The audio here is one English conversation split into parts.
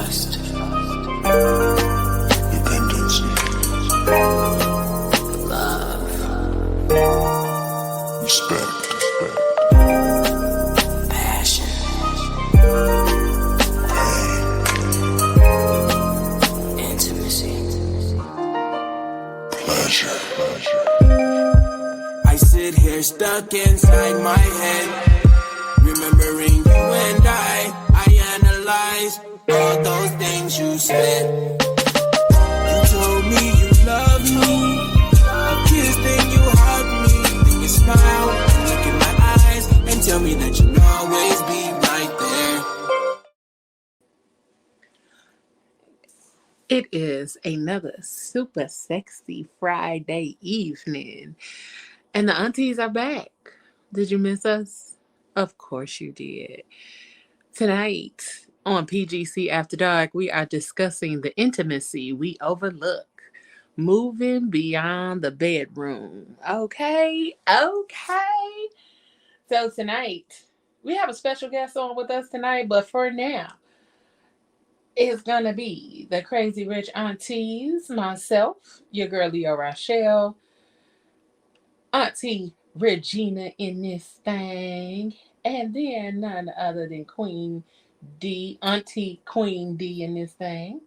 Trust. Dependency. Love. Respect. Passion. Pain. Intimacy. Pleasure. I sit here stuck inside my head, remembering you and I analyze all those things you said. You told me you loved me, you kissed and you hugged me, then you smile, look in my eyes, and tell me that you'll always be right there. It is another super sexy Friday evening, and the aunties are back. Did you miss us? Of course you did. Tonight on PGC After Dark, we are discussing the intimacy we overlook, moving beyond the bedroom. Okay. So tonight, we have a special guest on with us tonight, but for now, it's gonna be the Crazy Rich Aunties, myself, your girl Leo Rochelle, Auntie Regina in this thing, and then none other than Queen D, Auntie Queen D in this thing.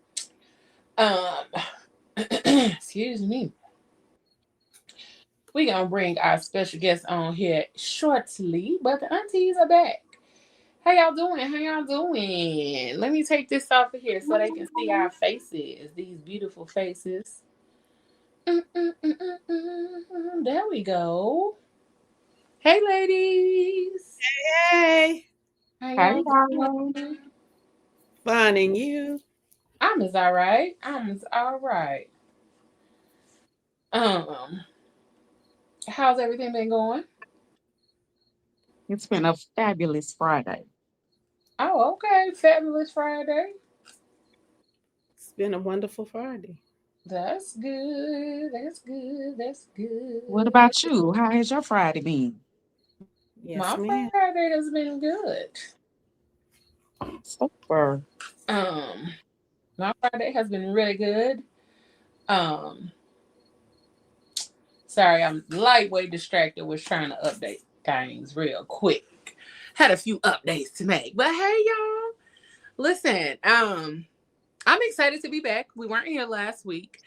Um, excuse me. We gonna bring our special guest on here shortly, but the aunties are back. How y'all doing? How y'all doing? Let me take this off of here so they can see our faces. These beautiful faces. There we go. Hey, ladies. Hey, How Hi, y'all y'all. doing? finding you. I'm as all right. I'm as all right. Um, how's everything been going? It's been a fabulous Friday. Oh, okay. Fabulous Friday. It's been a wonderful Friday. That's good. That's good. That's What good. about you? How has your Friday been? Yes, My ma'am. Friday has been good. Super. Um, my Friday has been really good. Um, sorry, I'm lightweight distracted. Was trying to update things real quick. Had a few updates to make, but hey, y'all, listen. I'm excited to be back. We weren't here last week.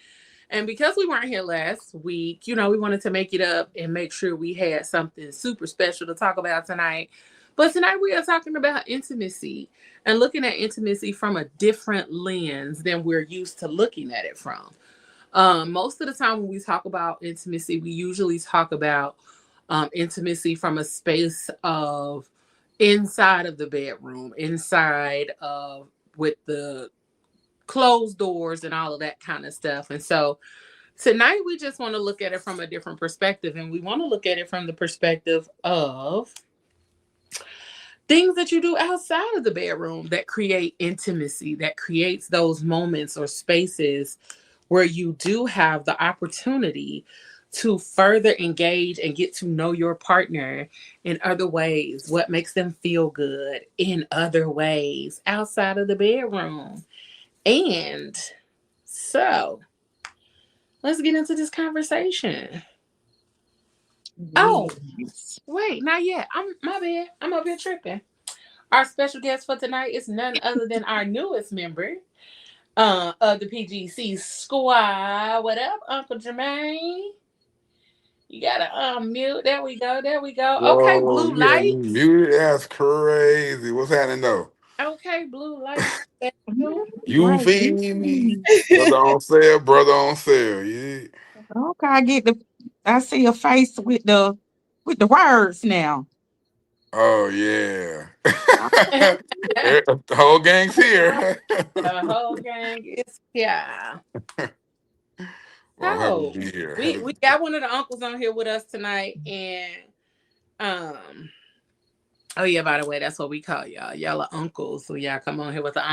And because we weren't here last week, we wanted to make it up and make sure we had something super special to talk about tonight. But tonight we are talking about intimacy and looking at intimacy from a different lens than we're used to looking at it from. Most of the time when we talk about intimacy, we usually talk about intimacy from a space of inside of the bedroom, inside of with the closed doors and all of that kind of stuff. And so tonight we just want to look at it from a different perspective, and we want to look at it from the perspective of things that you do outside of the bedroom that create intimacy, that creates those moments or spaces where you do have the opportunity to further engage and get to know your partner in other ways, what makes them feel good in other ways outside of the bedroom. And so let's get into this conversation. Oh, Yes. wait, not yet. I'm my bad. I'm up here tripping. Our special guest for tonight is none other than our newest member of the PGC squad. What up, Uncle Jermaine? You gotta unmute. There we go. There we go. Okay, Whoa, blue you got me lights. muted. That's crazy. What's happening though? Okay, blue lights. You Right. feed me. Brother on sale, brother on sale. Yeah. Okay, I see a face with the words now. Oh yeah. Okay. The whole gang's here. The whole gang is here. Well, I'm happy to So be here. we Happy we to be got one of the uncles on here with us tonight, and um. Oh yeah, by the way, that's what we call y'all. Y'all are uncles, so y'all come on here with the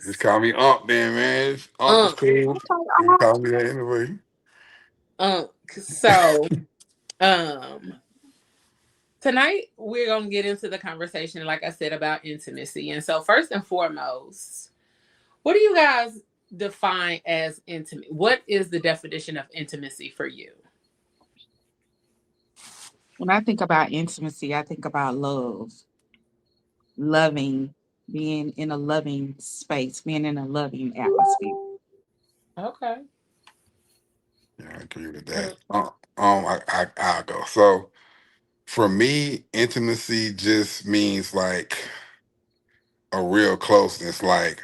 Just aunties. call me Unc then, man. Unc is Unc, cool. You can call me that anyway. Unc. So, um, tonight we're gonna get into the conversation, like I said, about intimacy. And so, first and foremost, What do you guys define as intimate? What is the definition of intimacy for you? When I think about intimacy, I think about love, loving, being in a loving space, being in a loving atmosphere. Okay. Yeah, I agree with Uh, that. I'll go. So for me, intimacy just means like a real closeness, like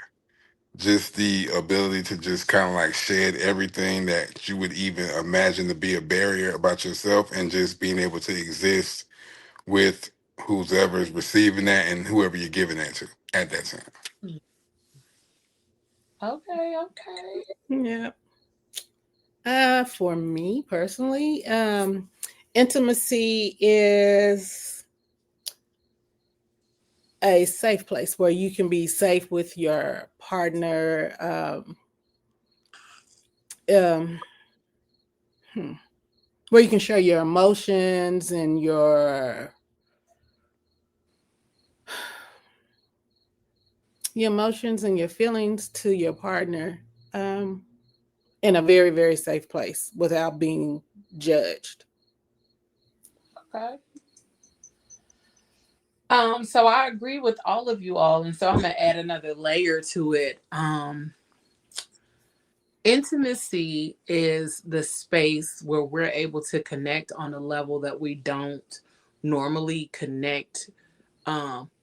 just the ability to just kind of like shed everything that you would even imagine to be a barrier about yourself, and just being able to exist with whoever is receiving that and whoever you're giving that to at that time. Okay, okay. Yeah. For me personally, intimacy is a safe place where you can be safe with your partner. Um, hmm, where you can share your emotions and your emotions and your feelings to your partner, um, in a very, very safe place without being judged. Okay. So I agree with all of you all, and so I'm gonna add another layer to it. Intimacy is the space where we're able to connect on a level that we don't normally connect,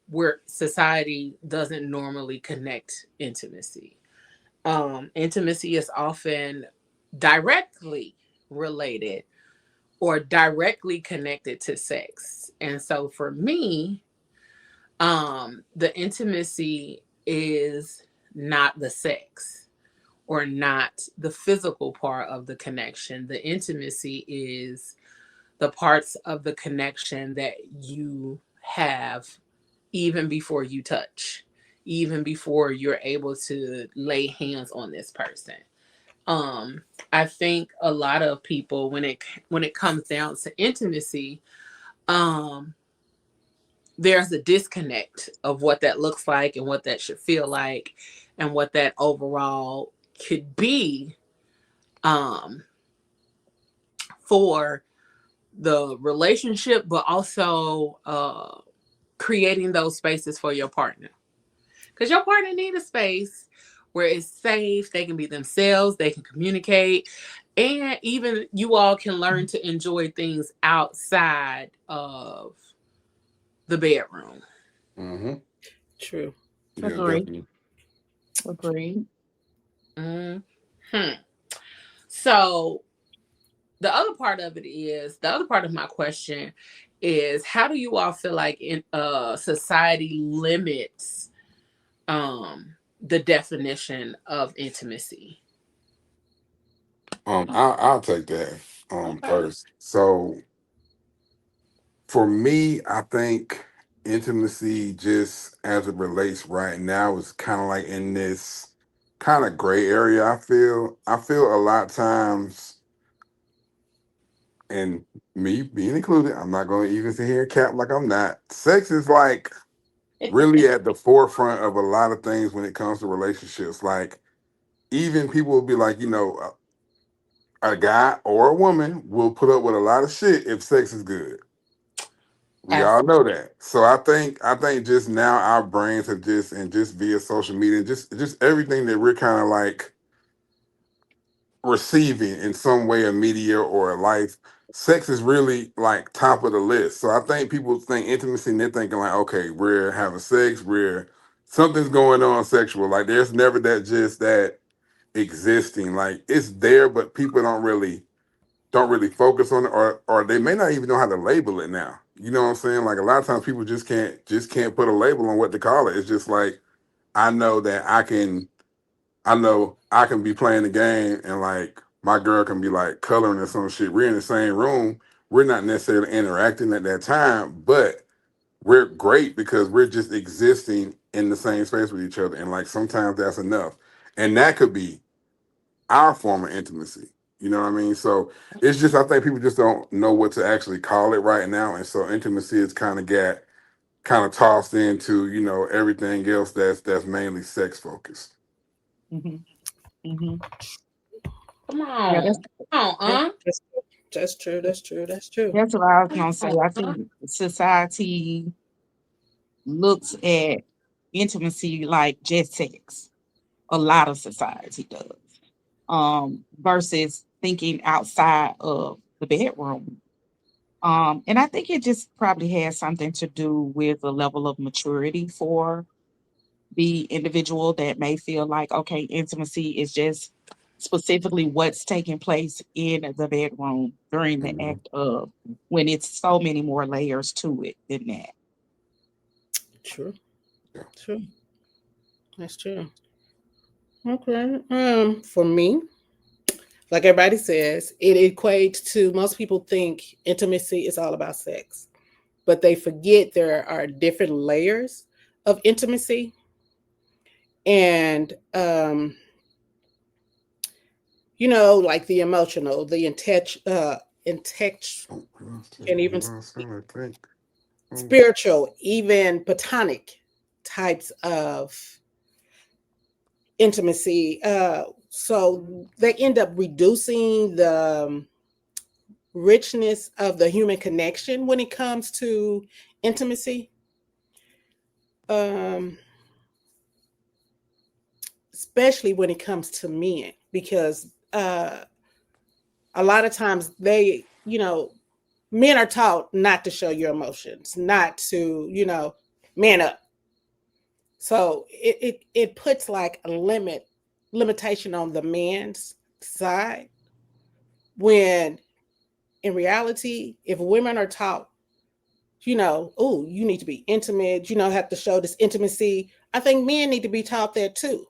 where society doesn't normally connect intimacy. Intimacy is often directly related or directly connected to sex. And so for me, the intimacy is not the sex or not the physical part of the connection. The intimacy is the parts of the connection that you have even before you touch, even before you're able to lay hands on this person. Um, I think a lot of people, when it comes down to intimacy, um, there's a disconnect of what that looks like and what that should feel like and what that overall could be, um, for the relationship, but also creating those spaces for your partner. Because your partner need a space where it's safe, they can be themselves, they can communicate, and even you all can learn to enjoy things outside of the bedroom. Mm-hmm. True. Yeah, Agree. definitely. Agree. Hmm. So the other part of my question is, how do you all feel like society limits the definition of intimacy? I'll take that Okay. first. So for me, I think intimacy, just as it relates right now, is kind of like in this kind of gray area. I feel a lot of times, and me being included, I'm not going to even sit here and cap like I'm not. Sex is like really at the forefront of a lot of things when it comes to relationships. Like, even people will be like, a guy or a woman will put up with a lot of shit if sex is good. We all Absolutely. know that. So I think just now our brains have just, and just via social media, just everything that we're kind of like receiving in some way of media or life, sex is really like top of the list. So I think people think intimacy and they're thinking like, okay, we're having sex, we're something's going on sexual. Like, there's never that just that existing. Like, it's there, but people don't really focus on it, or they may not even know how to label it now. You know what I'm saying? Like, a lot of times people just can't put a label on what to call it. It's just like, I know that I can be playing the game, and like my girl can be like coloring or some shit. We're in the same room. We're not necessarily interacting at that time, but we're great because we're just existing in the same space with each other. And like sometimes that's enough. And that could be our form of intimacy. You know what I mean? So it's just, I think people just don't know what to actually call it right now. And so intimacy is kind of tossed into, everything else that's mainly sex focused. Mm-hmm. Mm-hmm. Come Yeah, on. Come Yeah, on, that's true. That's true. That's true. that's what I was gonna say. I huh? think society looks at intimacy like just sex. A lot of society does. Versus thinking outside of the bedroom. And I think it just probably has something to do with the level of maturity for the individual that may feel like, okay, intimacy is just specifically what's taking place in the bedroom during the Mhm. act of, when it's so many more layers to it than that. True. Yeah. True. That's true. Okay. For me, like everybody says, it equates to most people think intimacy is all about sex, but they forget there are different layers of intimacy. And like the emotional, the Oh, we lost it. and We even lost him, I think. Oh, spiritual, even platonic types of intimacy. So they end up reducing the richness of the human connection when it comes to intimacy. Um, Especially when it comes to men, because a lot of times men are taught not to show your emotions, not to, man up. So it puts like a limitation on the man's side, when in reality, if women are taught, oh, you need to be intimate, have to show this intimacy, I think men need to be taught that too.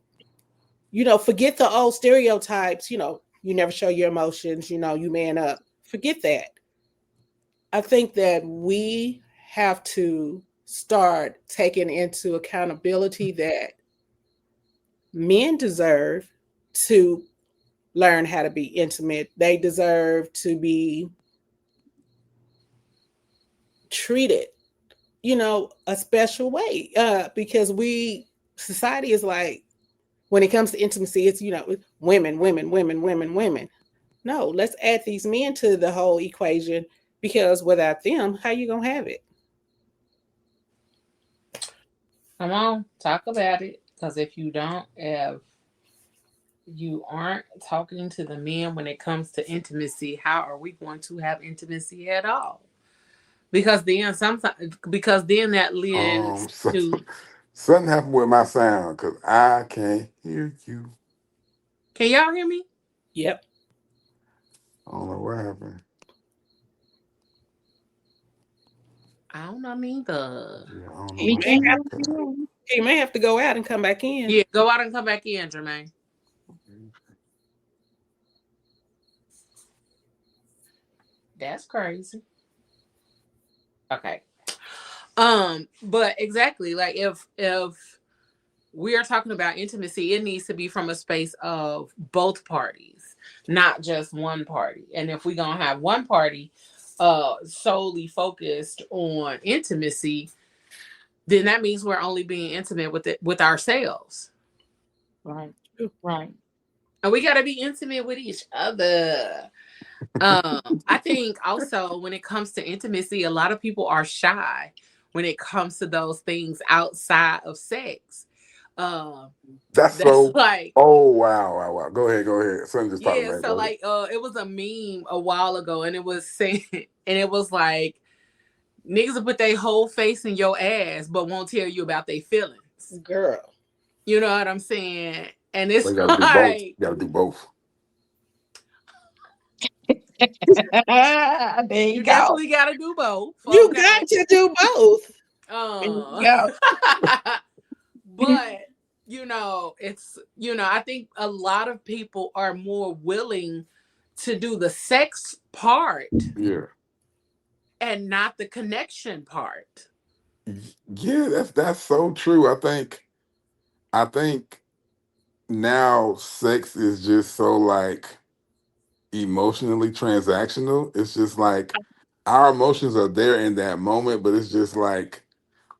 Forget the old stereotypes, you never show your emotions, you man up. Forget that. I think that we have to start taking into accountability that men deserve to learn how to be intimate. They deserve to be treated, a special way. Because society is like, when it comes to intimacy, it's, women, women, women, women, women. No, let's add these men to the whole equation, because without them, how you gonna have it? Come on, talk about it. Because if you aren't talking to the men when it comes to intimacy, how are we going to have intimacy at all? Because then that leads so, to. something happened with my sound because I can't hear you. Can y'all hear me? Yep. I don't know what happened. I don't know neither. Yeah, I don't know He We my may can have sound hear cut out. you. he may have to go out and come back in. Yeah, go out and come back in, Jermaine. That's crazy. Okay. But exactly, like if we are talking about intimacy, it needs to be from a space of both parties, not just one party. And if we're gonna have one party solely focused on intimacy, then that means we're only being intimate with ourselves. Right, right. And we gotta be intimate with each other. I think also when it comes to intimacy, a lot of people are shy when it comes to those things outside of sex. Um, That's that's so. like, Oh wow, wow, wow. Go ahead, go ahead. Something just popped in yeah, my head. so Go ahead. like it was a meme a while ago, and it was saying and it was like, niggas will put their whole face in your ass but won't tell you about their feelings. Girl. You know what I'm saying? And So it's you got to do both. like, You got to do both. There you you go. definitely gotta do both, You okay? got to do both. There you Um go. but I think a lot of people are more willing to do the sex part Yeah, and not the connection part. yeah. That's so true. I think now sex is just so like emotionally transactional. It's just like our emotions are there in that moment, but it's just like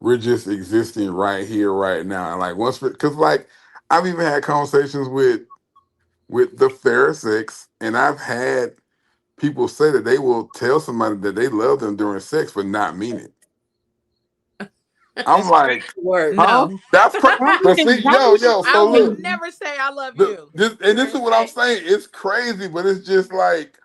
we're just existing right here, right now. And like once, because like I've even had conversations with the fair sex, and I've had people say that they will tell somebody that they love them during sex but not mean it. I'm That's crazy like, word. huh? No. That's crazy. That But is see, that yo, is I so would look, crazy. never say I love you and this during is what I'm sex. saying. It's crazy, but it's just like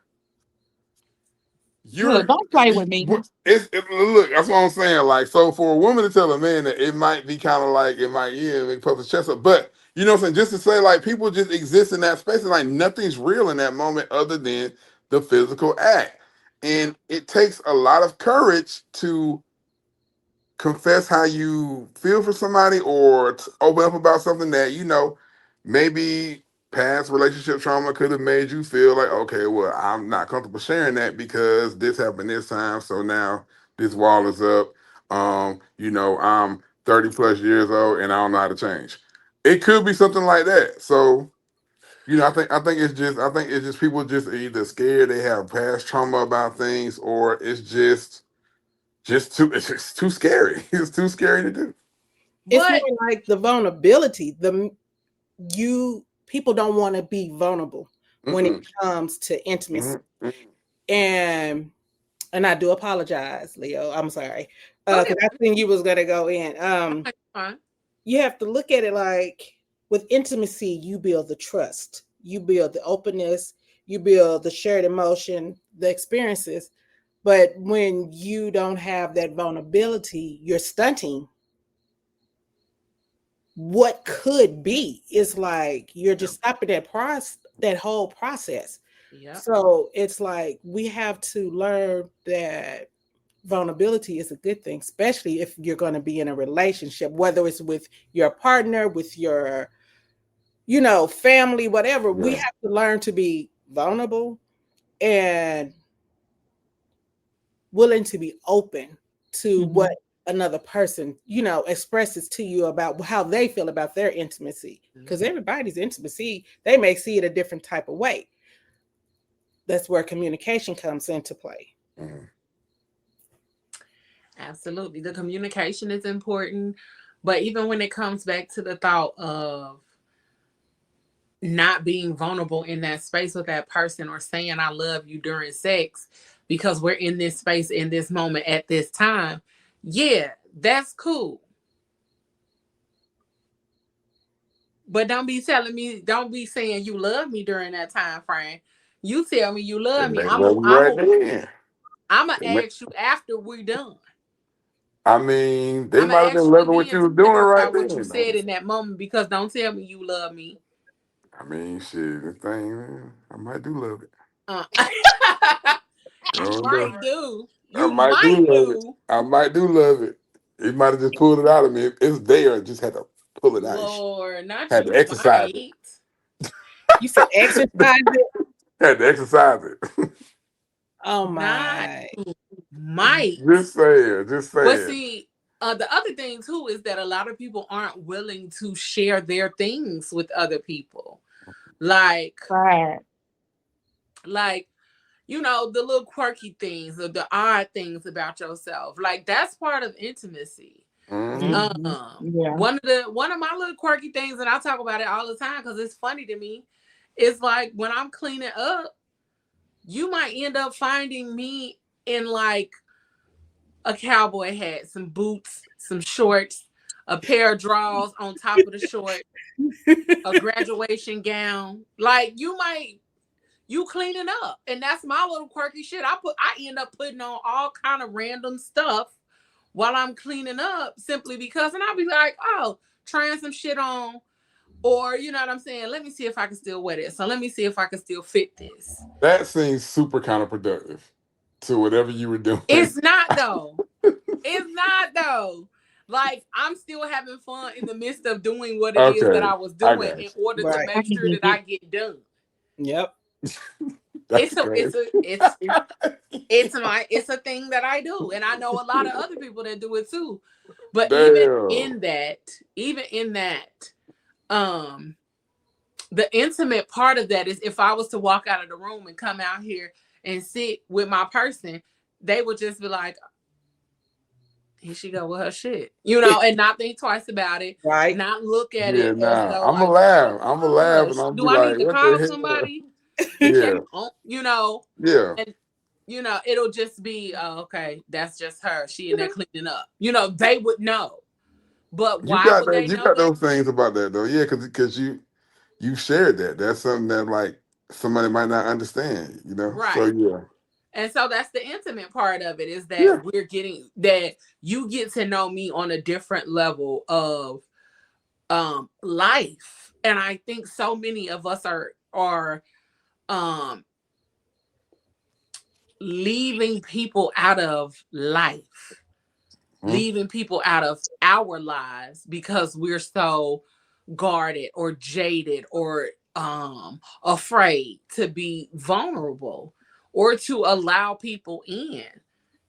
Look, you're. don't play with me. Look. That's what I'm saying. Like, so for a woman to tell a man that it might be kind of like it might, yeah, make puff his chest up, but you know what I'm saying. Just to say, like, people just exist in that space, and like nothing's real in that moment other than the physical act, Yeah. and it takes a lot of courage to confess how you feel for somebody or open up about something that maybe past relationship trauma could have made you feel like, okay, well, I'm not comfortable sharing that because this happened this time, so now this wall is up. I'm 30 plus years old and I don't know how to change. It could be something like that. So I think it's just people just either scared, they have past trauma about things, or it's just too scary. It's too scary to do. It's more But like the vulnerability. You people don't want to be vulnerable when it Mm-mm. comes to intimacy. Mm-mm. And I do apologize, Leo. I'm sorry. go Because ahead. I think you was gonna go in. Fine. You have to look at it like with intimacy, you build the trust, you build the openness, you build the shared emotion, the experiences. But when you don't have that vulnerability, you're stunting what could be. It's like you're Yep. just stopping that whole process. Yep. So it's like we have to learn that vulnerability is a good thing, especially if you're going to be in a relationship, whether it's with your partner, with your, family, whatever. We Yeah. have to learn to be vulnerable and willing to be open to what Mhm. another person, expresses to you about how they feel about their intimacy. Because Mhm. everybody's intimacy, they may see it a different type of way. That's where communication comes into play. Mhm. Absolutely. The communication is important. But even when it comes back to the thought of not being vulnerable in that space with that person or saying I love you during sex because we're in this space in this moment at this time, yeah, that's cool. But don't be saying you love me during that time frame. You tell me you They love me. may love you right then. I'm gonna They may, ask you after we're done. I mean, they I'm gonna might have ask been you loving what again you to was doing clarify right what you then. said in that moment because don't tell me you love me. I mean, shit, the thing, man, I might do love it. Uh, you Oh no, might do. I You might do might love it. do. I might do love it. He might have just pulled it out of me. It's there, just had to pull it out. Lord, not Had you to exercise might. You said exercise it. it. Had to exercise it. Oh Not my. you might. Just saying, just But saying. see, the other thing too is that a lot of people aren't willing to share their things with other people. Like, Right. like, the little quirky things or the odd things about yourself. Like that's part of intimacy. Mm-hmm. Mhm. Yeah. One of my little quirky things, and I talk about it all the time because it's funny to me, is like when I'm cleaning up, you might end up finding me in like a cowboy hat, some boots, some shorts, a pair of drawers on top of the short, a graduation gown. Like you cleaning up, and that's my little quirky shit. I end up putting on all kind of random stuff while I'm cleaning up simply because, and I'll be like, oh, trying some shit on. Or, you know what I'm saying? Let me see if I can still wear this. So let me see if I can still fit this. That seems super counterproductive to whatever you were doing. It's not though. It's not though. Like I'm still having fun in the midst of doing what it is that Okay, I was I doing got in you. order to Right. I make can sure get that it. I get done. Yep. That's crazy. It's a thing that I do. And I know a lot of other people that do it too. But Damn. even in that, um, the intimate part of that is if I was to walk out of the room and come out here and sit with my person, they would just be like, here she go with her shit, you know, and not think twice about it, Right. not look at Yeah, it as nah. though I'm gonna like, laugh. I'm gonna laugh, and gosh, I'm do be I need like, to "What call the hell?" somebody? Yeah, You know, yeah. and you know, it'll just be okay, that's just her. She in there cleaning up. You know, they would know. But You why got would that. they You know got that? those things about that though. Yeah, because you shared that. That's something that like somebody might not understand. You know. So Right. yeah, And so that's the intimate part of it, is yeah. that we're getting that you get to know me on a different level of life. And I think so many of us are um leaving people out of life, Mhm. leaving people out of our lives because we're so guarded or jaded or afraid to be vulnerable or to allow people in.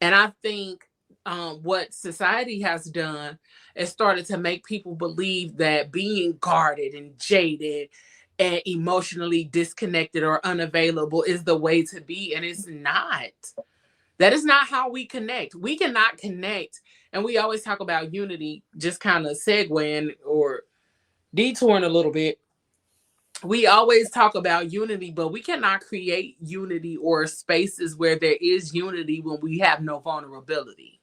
And I think what society has done is started to make people believe that being guarded and jaded and emotionally disconnected or unavailable is the way to be, and it's not. That is not how we connect. We cannot connect. And we always talk about unity, just kind of segueing or detouring a little bit. We always talk about unity, but we cannot create unity or spaces where there is unity when we have no vulnerability.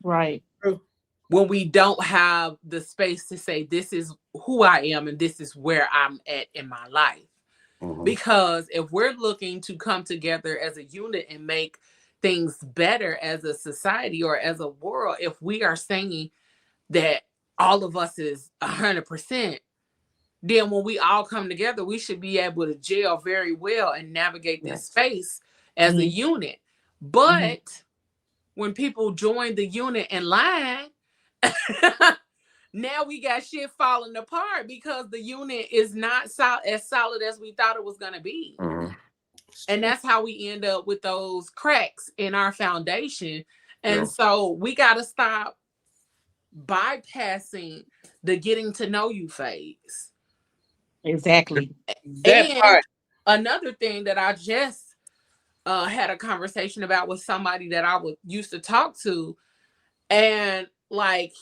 Right. True. When we don't have the space to say, this is who I am and this is where I'm at in my life. Mhm. Because if we're looking to come together as a unit and make things better as a society or as a world, if we are saying that all of us is 100%, then when we all come together, we should be able to gel very well and navigate Yeah. this space as a Mhm. unit. Mhm. But when people join the unit in line, now we got shit falling apart because the unit is not as solid as we thought it was going to be. Mhm. It's And true. that's how we end up with those cracks in our foundation. And Yeah. so we got to stop bypassing the getting to know you phase. Exactly. That And part. another thing that I just had a conversation about with somebody that I would used to talk to, and like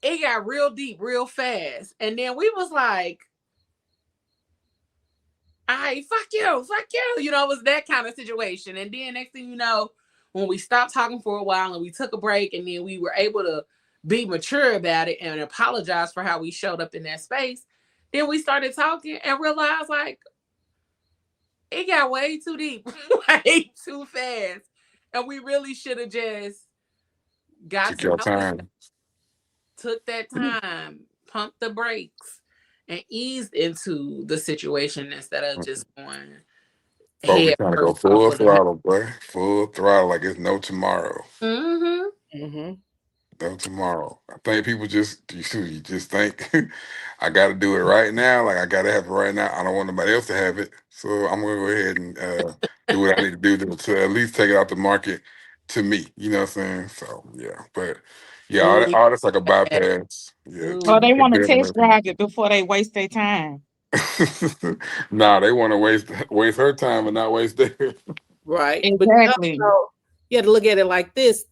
it got real deep real fast. And then we was like, I fuck you. You know, it was that kind of situation. And then next thing you know, when we stopped talking for a while and we took a break and then we were able to be mature about it and apologize for how we showed up in that space, then we started talking and realized like it got way too deep, way too fast. And we really should have just got Took to your know each other, time. took that time, pumped the brakes, and eased into the situation instead of just going But we head trying to go first off full of the map. throttle, boy. Full throttle like it's no tomorrow. Mm-hmm. Mm-hmm. No tomorrow. I think people you just think I got to do it right now. Like I got to have it right now. I don't want nobody else to have it, so I'm gonna go ahead and do what I need to do to at least take it out the market to me. You know what I'm saying? So yeah, but yeah, Ooh, all that's like a yeah. bypass. Yeah, Ooh, Or they to want to build test nothing. drive it before they waste their time. Nah, they want to waste her time and not waste theirs. Right. But Exactly. also, you have to look at it like this.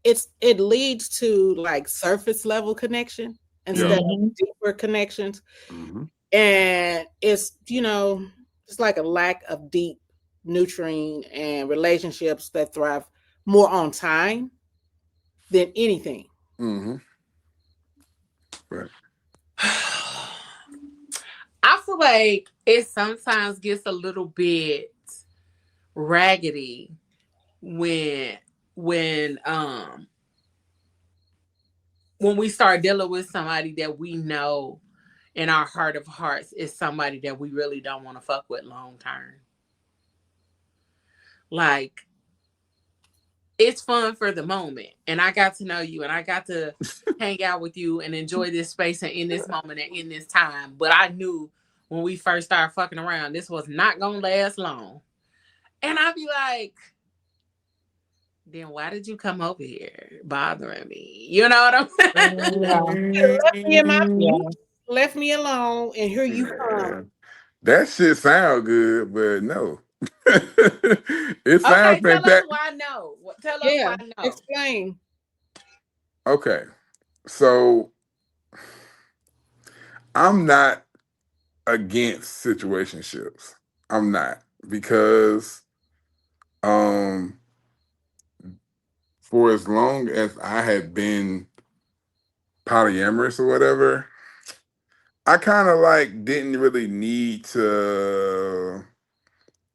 It leads to like surface level connection Yeah. instead of Hmm. deeper connections. Hmm. And it's, it's like a lack of deep nurturing and relationships that thrive more on time than anything. Hmm. Right. I feel like it sometimes gets a little bit raggedy when when um when we start dealing with somebody that we know in our heart of hearts is somebody that we really don't want to fuck with long term. Like it's fun for the moment, and I got to know you and I got to hang out with you and enjoy this space and in this moment and in this time. But I knew when we first started fucking around, this was not gonna last long. And I'd be like, then why did you come over here bothering me? You know what I'm saying? Yeah. You left me in my Yeah. peace, left me alone, and here you come. Yeah. That shit sound good, but no. It sounds Okay, tell us fantastic. why no. Tell us why Yeah, no. explain. Okay, so I'm not against situationships. I'm not, because um for as long as I had been polyamorous or whatever, I kind of like didn't really need to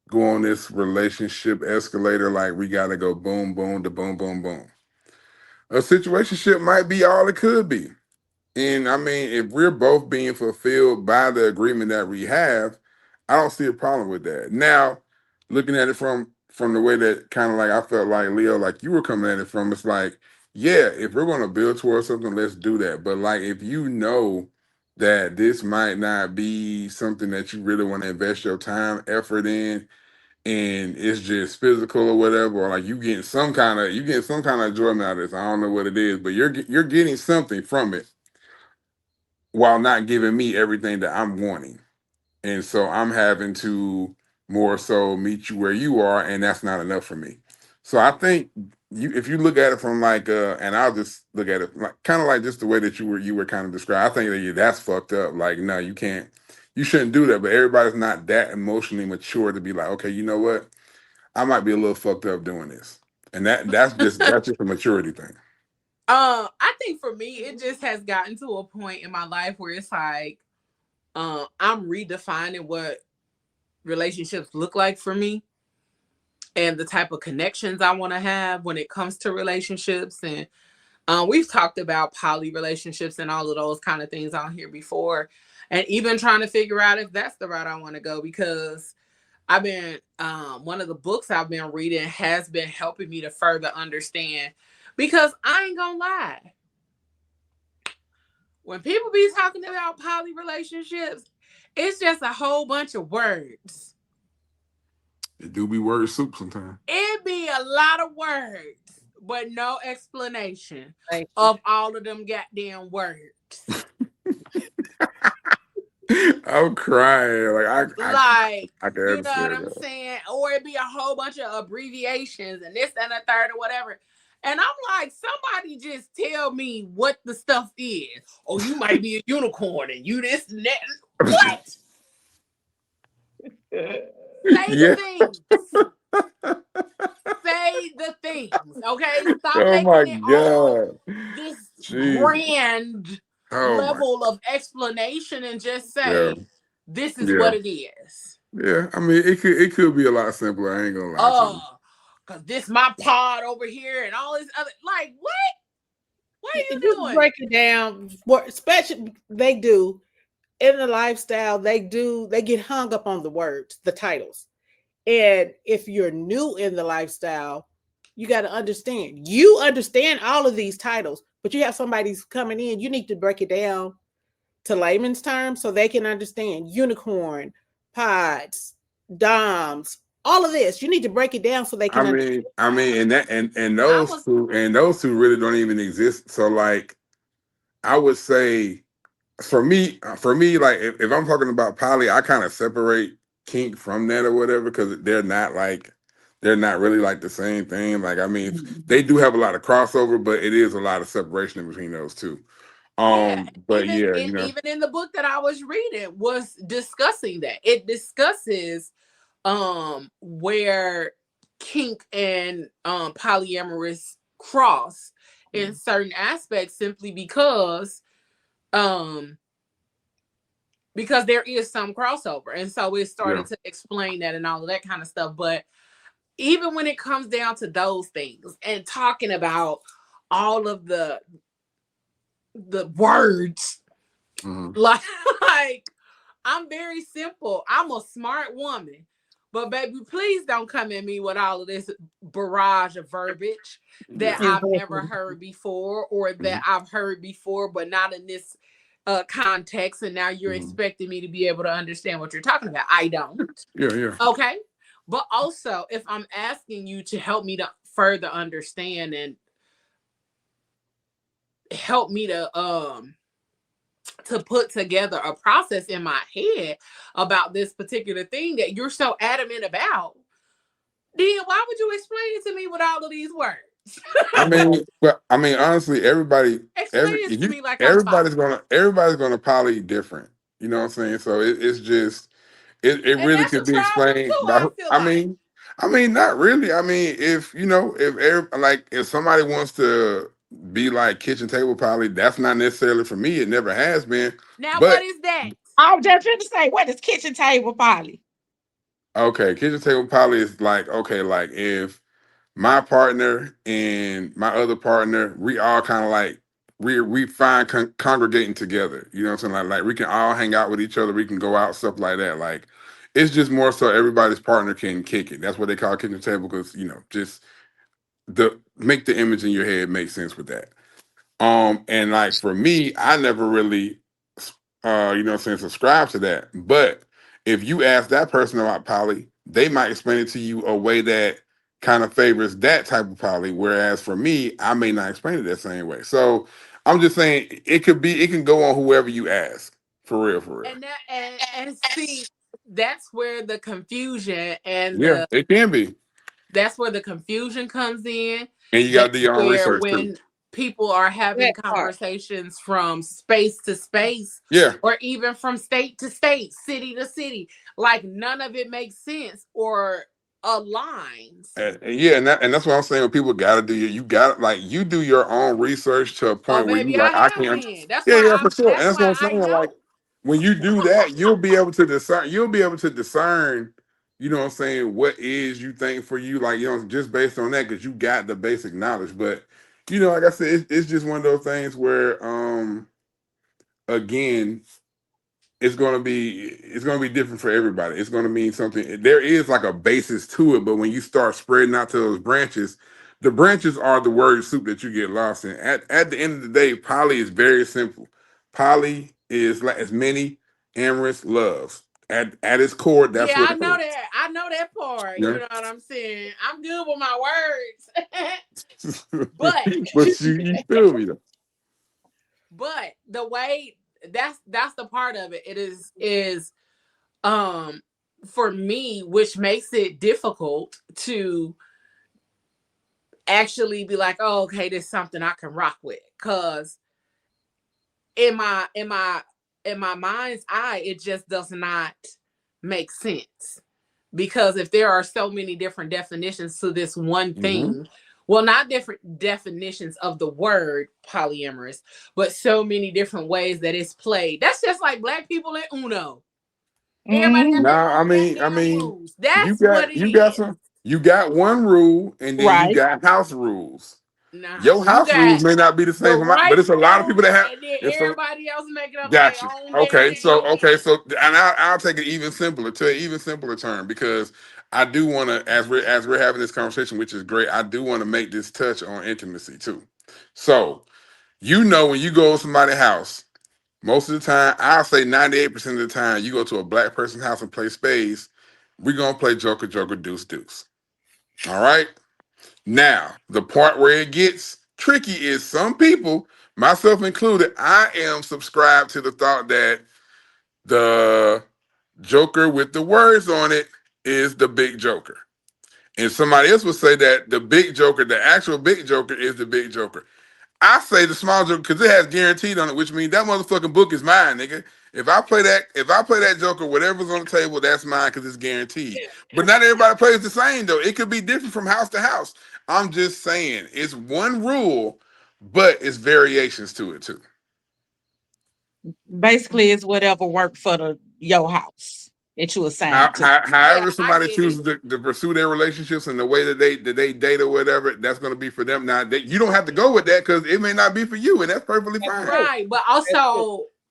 go on this relationship escalator. Like, we got to go boom, boom, to boom, boom, boom. A situationship might be all it could be. And I mean, if we're both being fulfilled by the agreement that we have, I don't see a problem with that. Now, looking at it from the way that kind of like I felt like Leo, like you were coming at it from, it's like, yeah, if we're gonna build towards something, let's do that. But like, if you know that this might not be something that you really want to invest your time, effort in, and it's just physical or whatever, or like you getting some kind of enjoyment out of this. I don't know what it is, but you're getting something from it while not giving me everything that I'm wanting. And so I'm having to more so meet you where you are, and that's not enough for me. So I think if you look at it from like and I'll just look at it like kind of like just the way that you were kind of described. I think that that's fucked up. Like, no, you shouldn't do that. But everybody's not that emotionally mature to be like, okay, you know what? I might be a little fucked up doing this. And that's just a maturity thing. I think for me, it just has gotten to a point in my life where it's like, I'm redefining what relationships look like for me and the type of connections I want to have when it comes to relationships. And we've talked about poly relationships and all of those kind of things on here before, and even trying to figure out if that's the route I want to go, because I've been one of the books I've been reading has been helping me to further understand, because I ain't gonna lie, when people be talking about poly relationships, it's just a whole bunch of words. It do be word soup sometimes. It be a lot of words, but no explanation Thank you. of all of them goddamn words. I'm crying. Like, I can you know what understand I'm that. saying? Or it'd be a whole bunch of abbreviations and this and a third or whatever. And I'm like, somebody just tell me what the stuff is. Oh, you might be a unicorn and you this and that. What? Say the Yeah. things. Say the things. Okay? Stop Oh my making it all God. this Jeez. grand Oh my. level of explanation and just Yeah. say, this is Yeah. what it is. Yeah. I mean, it could be a lot simpler. I ain't gonna lie to you. Cause this my pod over here and all this other, like, what? What are you Just doing? break it down. What especially they do in the lifestyle, they get hung up on the words, the titles. And if you're new in the lifestyle, you got to understand. You understand all of these titles, but you have somebody's coming in. You need to break it down to layman's terms so they can understand unicorn, pods, doms, all of this. You need to break it down so they I can understand. mean, and I those was two really don't even exist. So like, I would say for me, like if I'm talking about poly, I kind of separate kink from that or whatever, because they're not really like the same thing. Like, I mean, they do have a lot of crossover, but it is a lot of separation in between those two. Yeah, But yeah, even in the book that I was reading was discussing that. It discusses where kink and polyamorous cross in certain aspects, simply um because there is some crossover. And so it yeah. started to explain that and all of that kind of stuff. But even when it comes down to those things and talking about all of the words, Mm-hmm. like I'm very simple. I'm a smart woman. But baby, please don't come at me with all of this barrage of verbiage that Yeah. I've never heard before, or Mm-hmm. that I've heard before, but not in this context. And now you're Mm-hmm. expecting me to be able to understand what you're talking about. I don't. Yeah, yeah. Okay. But also, if I'm asking you to help me to further understand and help me to put together a process in my head about this particular thing that you're so adamant about, then why would you explain it to me with all of these words? Honestly, Explain this to me like I'm five. everybody's gonna poly different. You know what I'm saying? So it's just it And really that's a could be problem explained too, by. I feel like. Not really. If if somebody wants to be like kitchen table poly, that's not necessarily for me. It never has been. Now, what But is that? I was just going to say, what is kitchen table poly? okay, kitchen table poly is like, okay, like if my partner and my other partner, we all kind of like we find congregating together. You know what I'm saying? Like we can all hang out with each other. We can go out, stuff like that. Like it's just more so everybody's partner can kick it. That's what they call kitchen table because just the make the image in your head make sense with that. And like for me, I never really, subscribe to that. But if you ask that person about poly, they might explain it to you a way that kind of favors that type of poly. Whereas for me, I may not explain it that same way. So I'm just saying it can go on whoever you ask. For real, for real. And that and see, that's where the confusion and Yeah, the it can be. that's where the confusion comes in. And you gotta That's do your own where research too. when people are having That part. conversations from space to space Yeah. or even from state to state, city to city, like none of it makes sense or aligns. Yeah, and that's what I'm saying. When people got to do you got like you do your own research to a Oh, point where you baby, I like I have can't. been. That's Yeah, why yeah, for sure. And that's that's what why I'm I saying. Like know. when you do that, you'll be able to discern. You'll be able to discern. You know what I'm saying? What is you think for you? Like just based on that because you got the basic knowledge. But like I said, it's just one of those things where again it's gonna be different for everybody. It's gonna mean something. There is like a basis to it, but when you start spreading out to those branches, the branches are the word soup that you get lost in. At the end of the day, poly is very simple. Poly is like as many amorous loves. At its core, that's Yeah, what I it know is. that. I know that part. You Yeah. know what I'm saying? I'm good with my words. but But you feel me though. but the way that's the part of it. It is um for me, which makes it difficult to actually be like, oh, okay, this is something I can rock with. Cause in my mind's eye, it just does not make sense. Because if there are so many different definitions to this one Hmm. thing, well, not different definitions of the word polyamorous, but so many different ways that it's played. That's just like black people in Uno. Everybody got Mm, their Now, own goddamn rules. you That's what got it you got is. some. You got one rule, and then you right. got house rules. Nah, Your you house got rules may not be the the same for my, but right it's a lot of people rule, that have. and then It's a everybody else making up their gotcha. own damn Okay, thing. and I'll take it even simpler to an even simpler term because I do want to, as we're having this conversation, which is great. I do want to make this touch on intimacy too. So when you go to somebody's house, most of the time, I'll say 98% of the time, you go to a black person's house and play spades. We're gonna play Joker, Joker, Deuce, Deuce. All right. Now, the part where it gets tricky is some people, myself included, I am subscribed to the thought that the Joker with the words on it is the big Joker. And somebody else would say that the big Joker, the actual big Joker, is the big Joker. I say the small Joker because it has guaranteed on it, which means that motherfucking book is mine, nigga. If I play that Joker, whatever's on the table, that's mine because it's guaranteed. But not everybody plays the same though. It could be different from house to house. I'm just saying it's one rule, but it's variations to it too. Basically, it's whatever worked for your house that you assigned to. Yeah, However, I somebody get it. chooses to pursue their relationships and the way that they date or whatever, that's going to be for them. Now, you don't have to go with that because it may not be for you, and that's perfectly That's fine. true. Right, but That's true.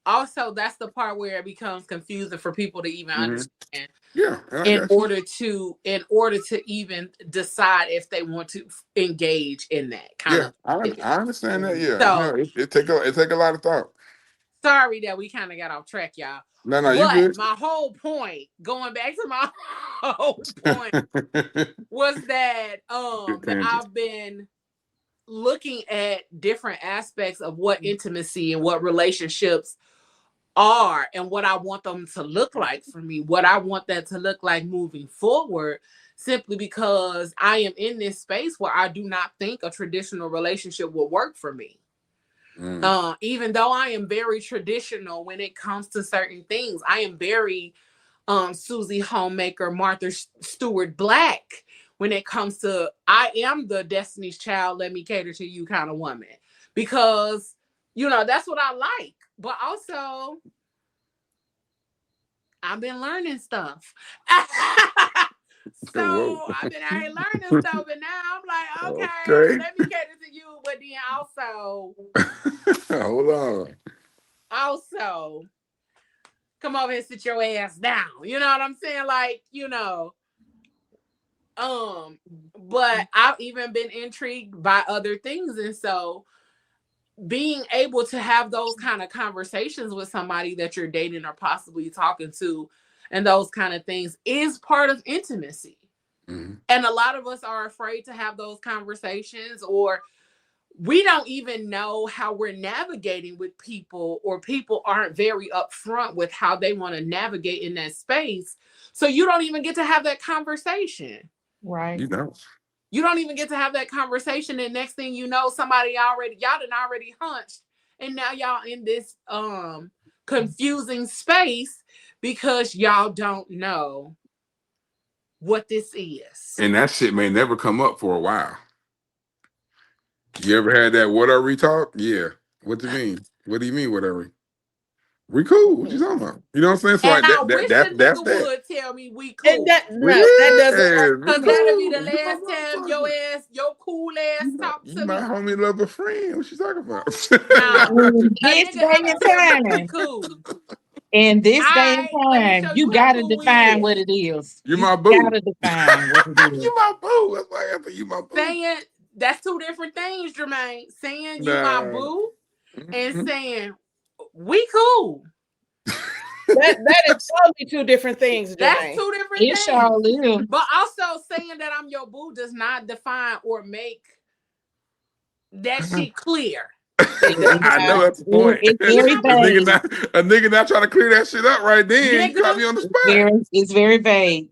also that's the part where it becomes confusing for people to even Hmm. understand Yeah, and I in got you. order to even decide if they want to engage in that kind Yeah, of I activity. I understand that. Yeah, So no, it take a lot of thought. sorry that we kind of got off track, y'all. No, you But good. my whole point, going back to my whole point, was that Good that tangent. I've been looking at different aspects of what intimacy and what relationships are and what I want them to look like for me, what I want that to look like moving forward, simply because I am in this space where I do not think a traditional relationship will work for me. Even though I am very traditional when it comes to certain things, I am very Susie Homemaker, Martha Stewart Black when it comes to I am the Destiny's Child, let me cater to you kind of woman. Because, that's what I like. But also, I've been learning stuff. So I've been out here learning stuff, and now I'm like, okay, let me cater to you, but then also, hold on. Also, come over and sit your ass down. You know what I'm saying? Like, but I've even been intrigued by other things, and so being able to have those kind of conversations with somebody that you're dating or possibly talking to and those kind of things is part of intimacy. And a lot of us are afraid to have those conversations, or we don't even know how we're navigating with people, or people aren't very upfront with how they want to navigate in that space. So you don't even get to have that conversation. Right. You don't even get to have that conversation. And next thing you know, y'all done already hunched. And now y'all in this confusing space because y'all don't know what this is. And that shit may never come up for a while. You ever had that what are we talk? Yeah. What do you mean? What do you mean, what are we? We cool. What you talking about? You know what I'm saying? So and like I wish that's the that. nigga would tell me we cool. And that doesn't work. Because that'll be the last time your cool ass talk to me. My homie love a friend. What you talking about? This day and time. Cool. In this day and time, you gotta define what it is. You're my boo. Gotta define what it is. You my boo. That's why I think you my boo. Saying that's two different things, Jermaine. Saying you my boo and saying we cool. That is totally two different things, Jermaine. That's two different things. Sure is. But also saying that I'm your boo does not define or make that shit clear. I know that's the point. A nigga not trying to clear that shit up right then. You got me on the spot. It's very vague.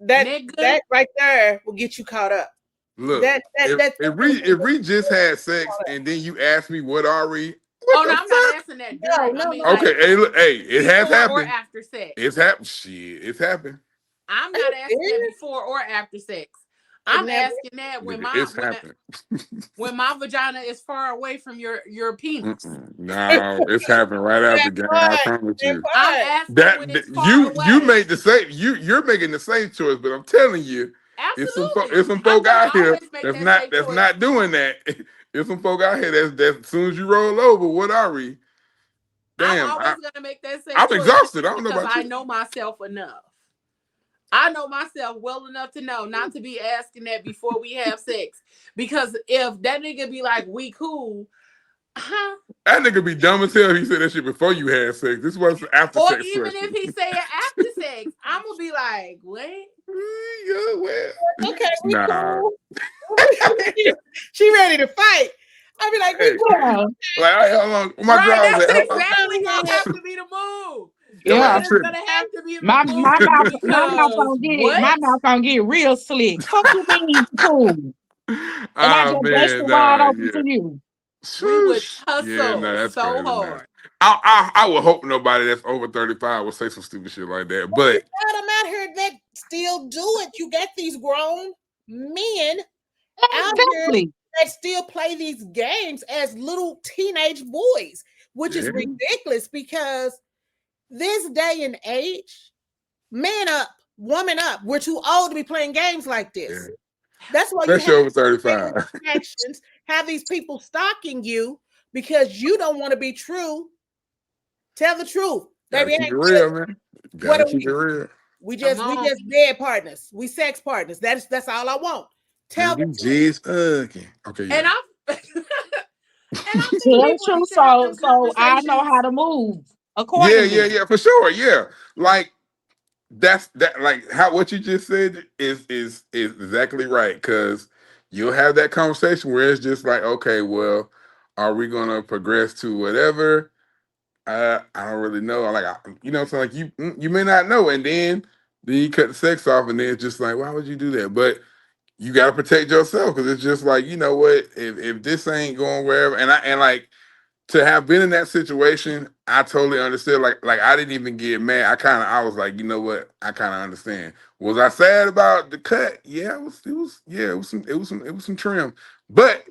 That right there will get you caught up. Look, if we just had sex and then you ask me what are we? I'm not asking that. No. Okay, it has happened. Or after sex. It's happened. Shit, it's happened. I'm not asking that before or after sex. I'm asking that when my vagina is far away from your penis. No, it's happened right after game. I promise you. I'm asking when it's far away. You made the same. You're making the same choice, but I'm telling you, it's some folk out here that's not doing that. There's some folk out here that's as soon as you roll over, what are we? Damn, I'm always gonna make that same I'm choice exhausted. I don't know about you. I know myself enough. I know myself well enough to know not to be asking that before we have sex. Because if that nigga be like, we cool, that nigga be dumb as hell if he said that shit before you had sex. This was after sex. Or even if he say it after sex, I'm gonna be like, what? Okay, we cool. She ready to fight. I'll be like, we cool. Like, how long? That's exactly gonna have to be the move. Yeah, it's gonna have to be my mouth gonna get real slick. Fuck you mean cool? And I just bust the wide open to you. We would tussle so hard. I would hope nobody that's over 35 would say some stupid shit like that. But I'm out here that still do it. You got these grown men out here that still play these games as little teenage boys, which is ridiculous because this day and age, man up, woman up. We're too old to be playing games like this. Yeah. That's why you over 35 have these people stalking you because you don't want to be true. Tell the truth. Baby, keep it real, man. Gotta keep it real. We just bed partners. We sex partners. That's all I want. Tell the truth. Okay. Yeah. And I'm tell the truth so I know how to move. Yeah, for sure. Yeah. Like what you just said is exactly right. Because you'll have that conversation where it's just like, okay, well, are we gonna progress to whatever? I don't really know. Like, you know, so like you may not know, and then Then you cut the sex off, and then it's just like, why would you do that? But you got to protect yourself because it's just like, you know what? If this ain't going wherever, and like to have been in that situation, I totally understood. Like I didn't even get mad. I was like, you know what? I kind of understand. Was I sad about the cut? Yeah, it was some trim, but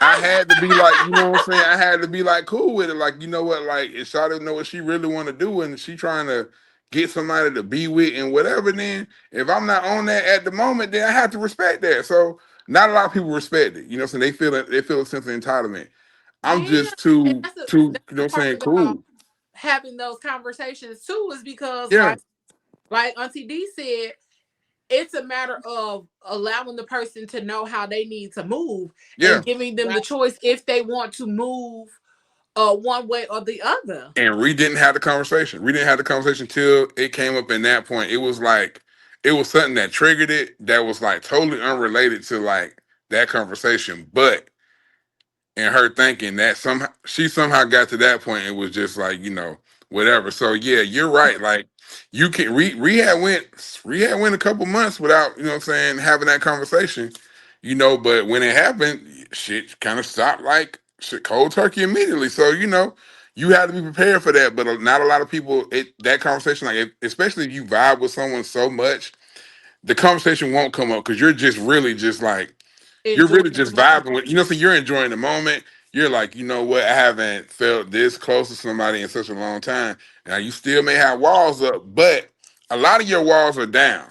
I had to be like, you know what I'm saying? I had to be like cool with it. Like, you know what? Like, if Shawty know what she really want to do and she trying to get somebody to be with and whatever, then if I'm not on that at the moment, then I have to respect that. So not a lot of people respect it. You know what I'm saying? They feel a sense of entitlement. I'm Yeah, just and too, that's you know the what I'm part saying, about cool. having those conversations too, is because Yeah, like Auntie D said, it's a matter of allowing the person to know how they need to move yeah. and giving them Right. the choice if they want to move one way or the other. And we didn't have the conversation. We didn't have the conversation till it came up in that point. It was like it was something that triggered it that was like totally unrelated to like that conversation. But and her thinking that somehow she somehow got to that point and was just like, you know, whatever. So yeah, you're right. Like you can rehab went a couple months without, you know what I'm saying, having that conversation, you know, but when it happened, shit kind of stopped like shit cold turkey immediately. So, you know, you had to be prepared for that, but not a lot of people that conversation, like especially if you vibe with someone so much, the conversation won't come up because you're just really just like you're Enjoy really the just moment. vibing with, you know, so you're enjoying the moment. You're like, you know what, I haven't felt this close to somebody in such a long time. Now you still may have walls up, but a lot of your walls are down.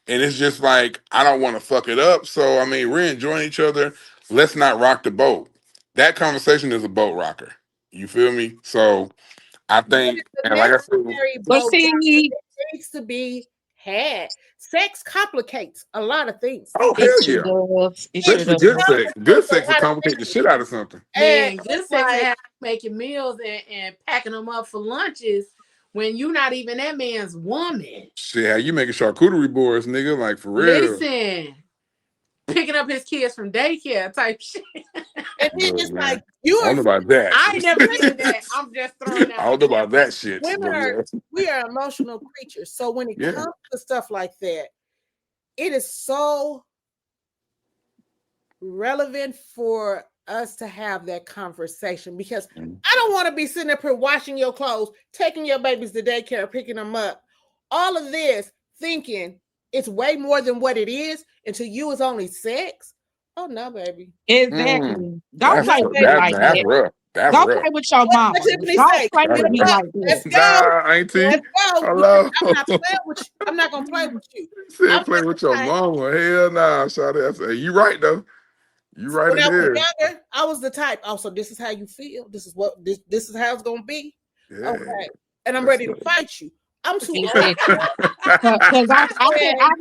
And it's just like, I don't want to fuck it up. So I mean, we're enjoying each other. Let's not rock the boat. That conversation is a boat rocker. You feel me? So I But think, it's a and like I said, necessary But boat rocker see, that needs to be had. Sex complicates a lot of things. oh It, it hell sure yeah. does. It sure Especially it does. good sex. Good complicates a sex will lot of complicate the things. shit out of something. And Man, good it's sex and like, have making meals and packing them up for lunches when you're not even that man's woman. Shit, how you making charcuterie boards, nigga? Like for real. Listen, picking up his kids from daycare type shit. and then Look, it's like man. you I are don't know about that. I ain't never did that. I'm just throwing I out don't know about examples. that shit. women But are yeah. we are emotional creatures. So when it Yeah. comes to stuff like that, it is so relevant for us to have that conversation because Mm. I don't want to be sitting up here washing your clothes, taking your babies to daycare, picking them up, all of this, thinking it's way more than what it is, and to you it's only sex. Oh no, baby. Mm. Exactly. Don't No, play with me baby. like That's that. rough. That's Don't rough. play with your What mama. Tiffany Don't say? play Get That's with them me up. rough. like that. Let's go. Nah, Let's auntie. go. Because Hello. I'm not playing with you. I'm not gonna play with you. I'm Said play just with your saying. mama. Hell nah, Shawty. I said, you right though. You right When as I was hell. younger, I was the type. Oh, so this is how you feel. This is how it's gonna be. Yeah. Okay, and I'm That's ready to fight you. I'm too old. Exactly. Because I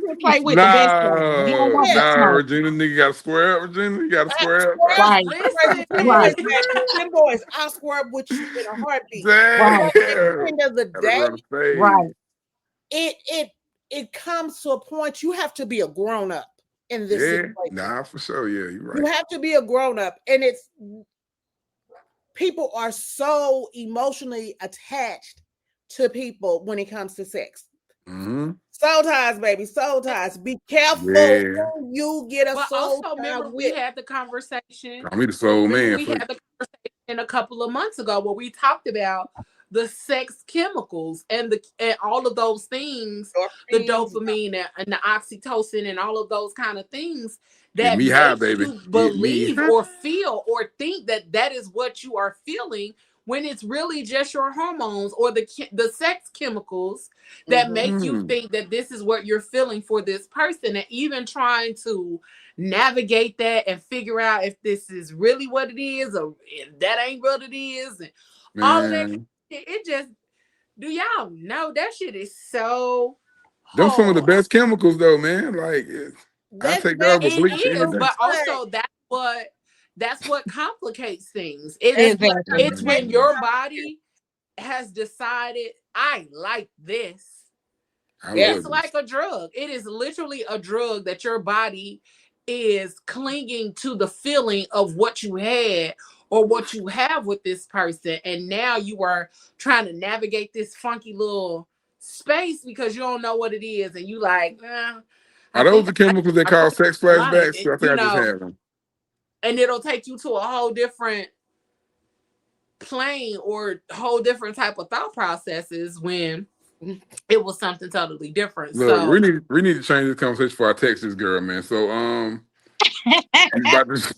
can play with the best of them. You don't No, want Yeah, the nah, smoke. Regina, nigga gotta square up, Regina. You gotta I square up, swear bro. up. Right. I'm ready Listen, with them Right. boys, baby. Them boys, I'll square up with you in a heartbeat. Damn. But Right. at the end of the Gotta day, run the fade. Right. it it it comes to a point you have to be a grown up in this Yeah, situation. nah, for sure. Yeah, you're You right. have to be a grown up, and it's people are so emotionally attached to people when it comes to sex. Mm-hmm. Soul ties, baby, soul ties. Be careful Yeah. who you get a but soul also tie remember we with. had the conversation. Call me the soul Remember man. we For had the conversation a couple of months ago where we talked about the sex chemicals and all of those things, the Endorphins. dopamine and the oxytocin and all of those kind of things get that me high, make baby. you Get me believe high. or feel or think that that is what you are feeling when it's really just your hormones or the sex chemicals that Mhm. make you think that this is what you're feeling for this person, and even trying to navigate that and figure out if this is really what it is or if that ain't what it is and all of that kind of Man. shit. It just, do y'all know that shit is so Them some of the hard. best chemicals though, man. Like I That's take that bad over It bleach any is, day. but but also that's what complicates things. Exactly. It's when Mm, your body has decided I like this. I yeah. It's love this. like a drug. It is literally a drug that your body is clinging to the feeling of what you had or what you have with this person. And now you are trying to navigate this funky little space because you don't know what it is, and you like, I Are those think the chemicals they I call think sex I like flashbacks? it, I think I just had them. and it'll take you to a whole different plane or whole different type of thought processes when it was something totally different. Look, So we need to change this conversation for our Texas girl, man. So I'm about to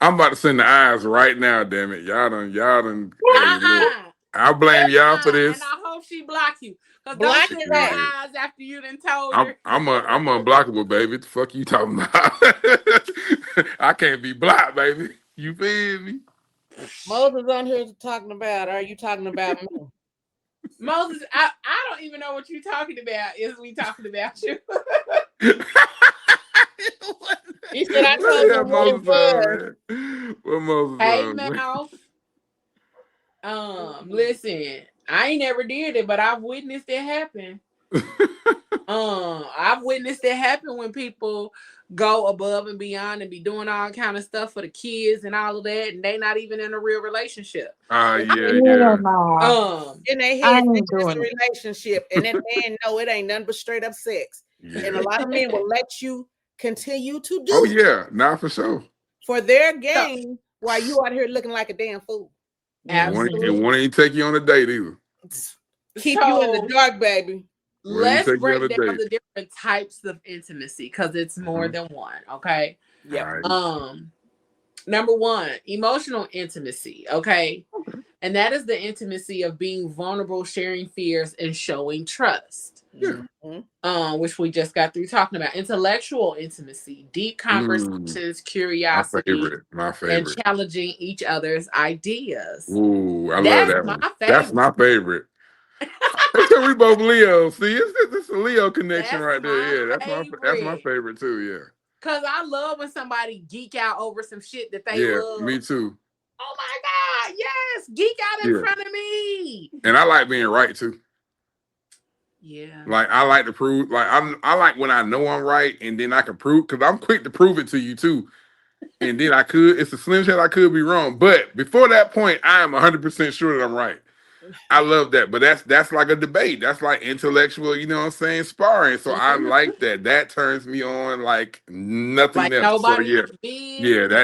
I'm about to send the eyes right now, damn it. Y'all done hey look. uh-uh. I blame y'all for And this. I hope she block you. Because don't Block send his no ass. Yeah. eyes after you done told I'm her. I'm unblockable, baby. What the fuck you talking about? I can't be blocked, baby. You feel me? Moses on here talking about, are you talking about me? Moses, I don't even know what you're talking about. Is we talking about you? He said, I What told the hell them what it Moses was. on, man? What Moses Hey, on, man? mouth. Listen, I ain't never did it, but I've witnessed it happen. I've witnessed it happen when people go above and beyond and be doing all kind of stuff for the kids and all of that, and they not even in a real relationship. Yeah, Hell yeah. no. In their I head, ain't thinking it's doing a it. relationship, and that man know it ain't nothing but straight up sex. And a Yeah. lot of men will let you continue to Oh do yeah, not for sure. for their gain while you out here looking like a damn fool. And Absolutely. one ain't take you on a date either. Keep you in the dark, baby. One ain't Let's take you on break a down date. the different types of intimacy because it's more than one. Okay. Yep. All right. Number one, emotional intimacy. Okay. And that is the intimacy of being vulnerable, sharing fears, and showing trust. Yeah. Which we just got through talking about. Intellectual intimacy, deep conversations, My curiosity, favorite. My and favorite. challenging each other's ideas. Ooh, I love That's that my one. That's favorite. my favorite. Because we both Leo. See, it's a Leo connection That's right there. my Yeah, that's my favorite. favorite too. Yeah. Cause I love when somebody geek out over some shit that they Yeah, love. me too. Oh my God, yes, geek out in Yeah. front of me. And I like being right too. Yeah. Like I like to prove, like I like when I know I'm right, and then I can prove because I'm quick to prove it to you too. And then it's a slim chance I could be wrong, but before that point, I am 100% sure that I'm right. I love that, but that's like a debate. That's like intellectual, you know what I'm saying, sparring. So I like that. That turns me on like nothing Like else. So nobody yeah, business.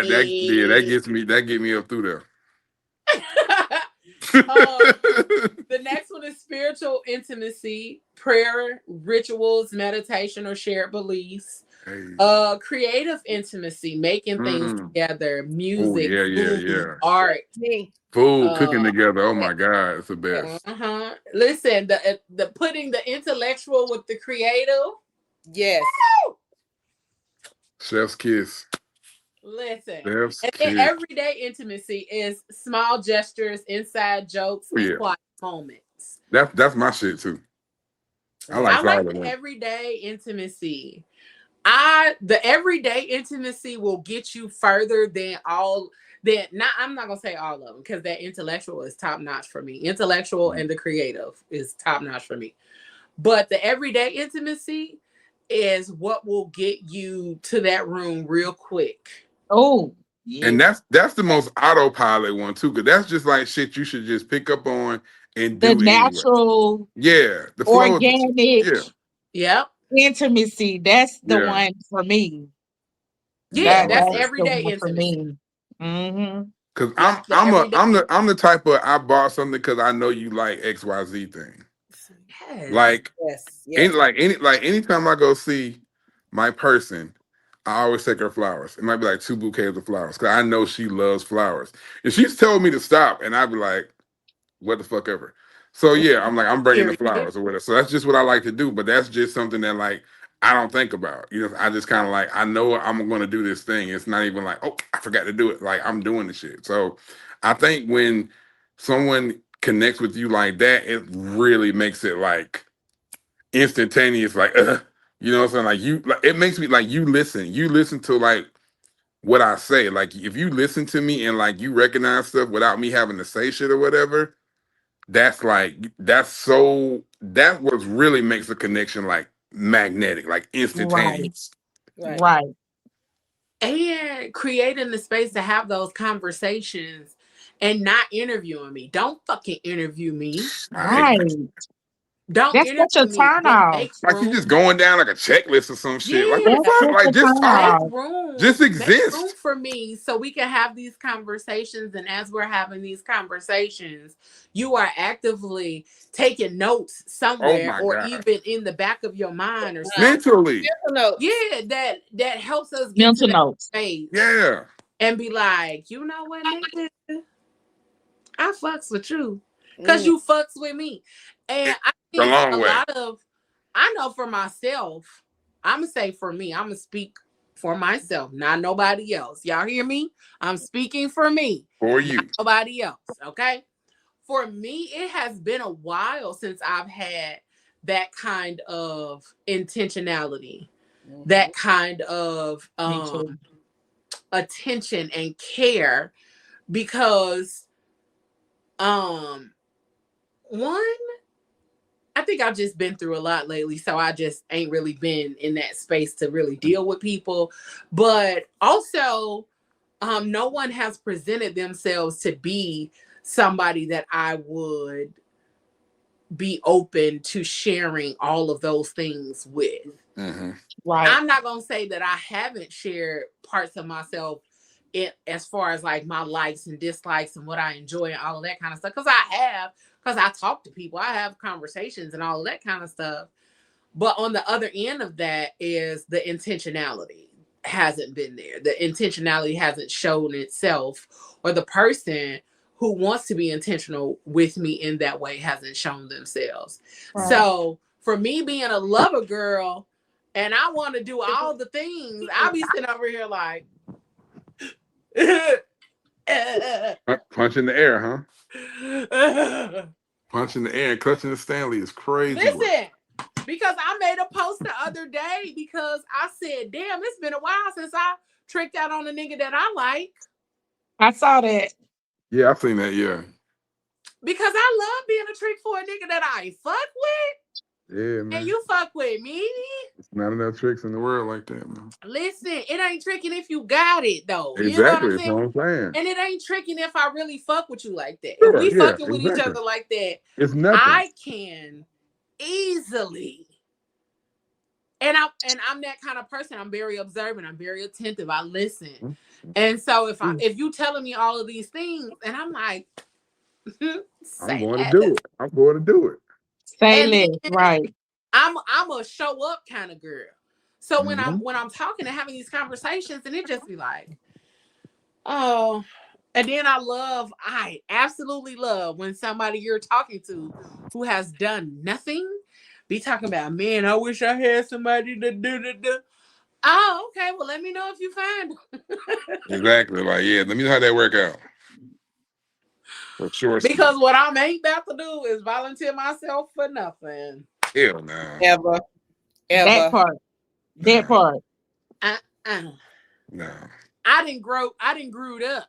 that get me up through The next one is spiritual intimacy, prayer, rituals, meditation, or shared beliefs. Hey. Creative intimacy, making things together, Oh music, food, yeah. art. Food, cooking together. Oh my God, it's the best. Listen, the putting the intellectual with the creative. Yes. Chef's kiss. Listen, Chef's and then kiss. everyday intimacy is small gestures, inside jokes, and quiet moments. That's my shit too. I like the everyday intimacy. The everyday intimacy will get you further than all that. I'm not gonna say all of them because that intellectual is top notch for me. Intellectual and the creative is top notch for me. But the everyday intimacy is what will get you to that room real quick. Oh, yeah. And that's the most autopilot one too, because that's just like shit you should just pick up on and do The anyway. natural, Yeah, the flow. organic Yep. intimacy. That's the one for me. Yeah, that's That's everyday the one for intimacy. me. Mm-hmm. Because Yep, I'm the type of I bought something because I know you like XYZ thing. Yes. Like yes. Anytime I go see my person, I always take her flowers. It might be like 2 bouquets of flowers because I know she loves flowers. If she's told me to stop, and I'd be like, what the fuck ever. So yeah, I'm bringing the flowers or whatever. So that's just what I like to do. But that's just something that like I don't think about. You know, I just kind of like I know I'm going to do this thing. It's not even like, oh, I forgot to do it. Like I'm doing the shit. So I think when someone connects with you like that, it really makes it like instantaneous. Like, you know what I'm saying? Like it makes me like you listen to like what I say. Like if you listen to me and like you recognize stuff without me having to say shit or whatever, that's what really makes the connection like magnetic, like instantaneous. Right. And creating the space to have those conversations and not interviewing me. Don't fucking interview me. Right. Don't That's interview such a me. turn Then off. make Like you room. just going down like a checklist or some shit. Like the Yeah, That's fuck? such Like a just turn make talk. off. room. Just Make room exist. for me so we can have these conversations. And as we're having these conversations, you are actively taking notes Oh somewhere, my or God. even in the back of your mind or something. Mentally. Notes. Yeah, that helps us get to Mental that notes. space Yeah. and be like, you know what, nigga, I fucks with you because Mm. you fucks with me. And I The think long a way. lot of, I know for myself, I'm gonna say for me, I'm gonna speak for myself, not nobody else. Y'all hear me? I'm speaking for me, For not you. nobody else. Okay. For me, it has been a while since I've had that kind of intentionality, that kind of Me too. attention and care, because one, I think I've just been through a lot lately, so I just ain't really been in that space to really deal with people. But also, no one has presented themselves to be somebody that I would be open to sharing all of those things with. Mm-hmm. Right. I'm not gonna say that I haven't shared parts of myself as far as like my likes and dislikes and what I enjoy and all of that kind of stuff. Because I talk to people, I have conversations and all of that kind of stuff. But on the other end of that is the intentionality hasn't been there. The intentionality hasn't shown itself, or the person who wants to be intentional with me in that way hasn't shown themselves. Right. So for me being a lover girl and I want to do all the things, I'll be sitting over here like Punch in the air, huh? Punch in the air and clutching the Stanley is crazy. Listen, because I made a post the other day because I said, damn, it's been a while since I tricked out on a nigga that I like. I saw that. Yeah, I've seen that, yeah. Because I love being a trick for a nigga that I fuck with. Yeah, man. And you fuck with me. It's not enough tricks in the world like that, man. Listen, it ain't tricking if you got it though. You know what Exactly, I'm that's what saying? I'm saying. And it ain't tricking if I really fuck with you like that. Sure, If we yeah, fucking with each exactly. other like that, It's nothing. I can easily. And I'm that kind of person. I'm very observant. I'm very attentive. I listen. Mm-hmm. And so if you telling me all of these things, and I'm like, I'm going to do it. I'm going to do it. Say and less. then Right. I'm a show up kind of girl. So when Mhm. I'm talking and having these conversations, and it just be like, oh, and then I absolutely love when somebody you're talking to who has done nothing be talking about, man, I wish I had somebody to do. Oh, okay. Well, let me know if you find them. Exactly. Like, yeah, let me know how that work out. For sure. Because what I ain't about to do is volunteer myself for nothing. Hell no. Ever. That part. That part. No. I didn't grew up.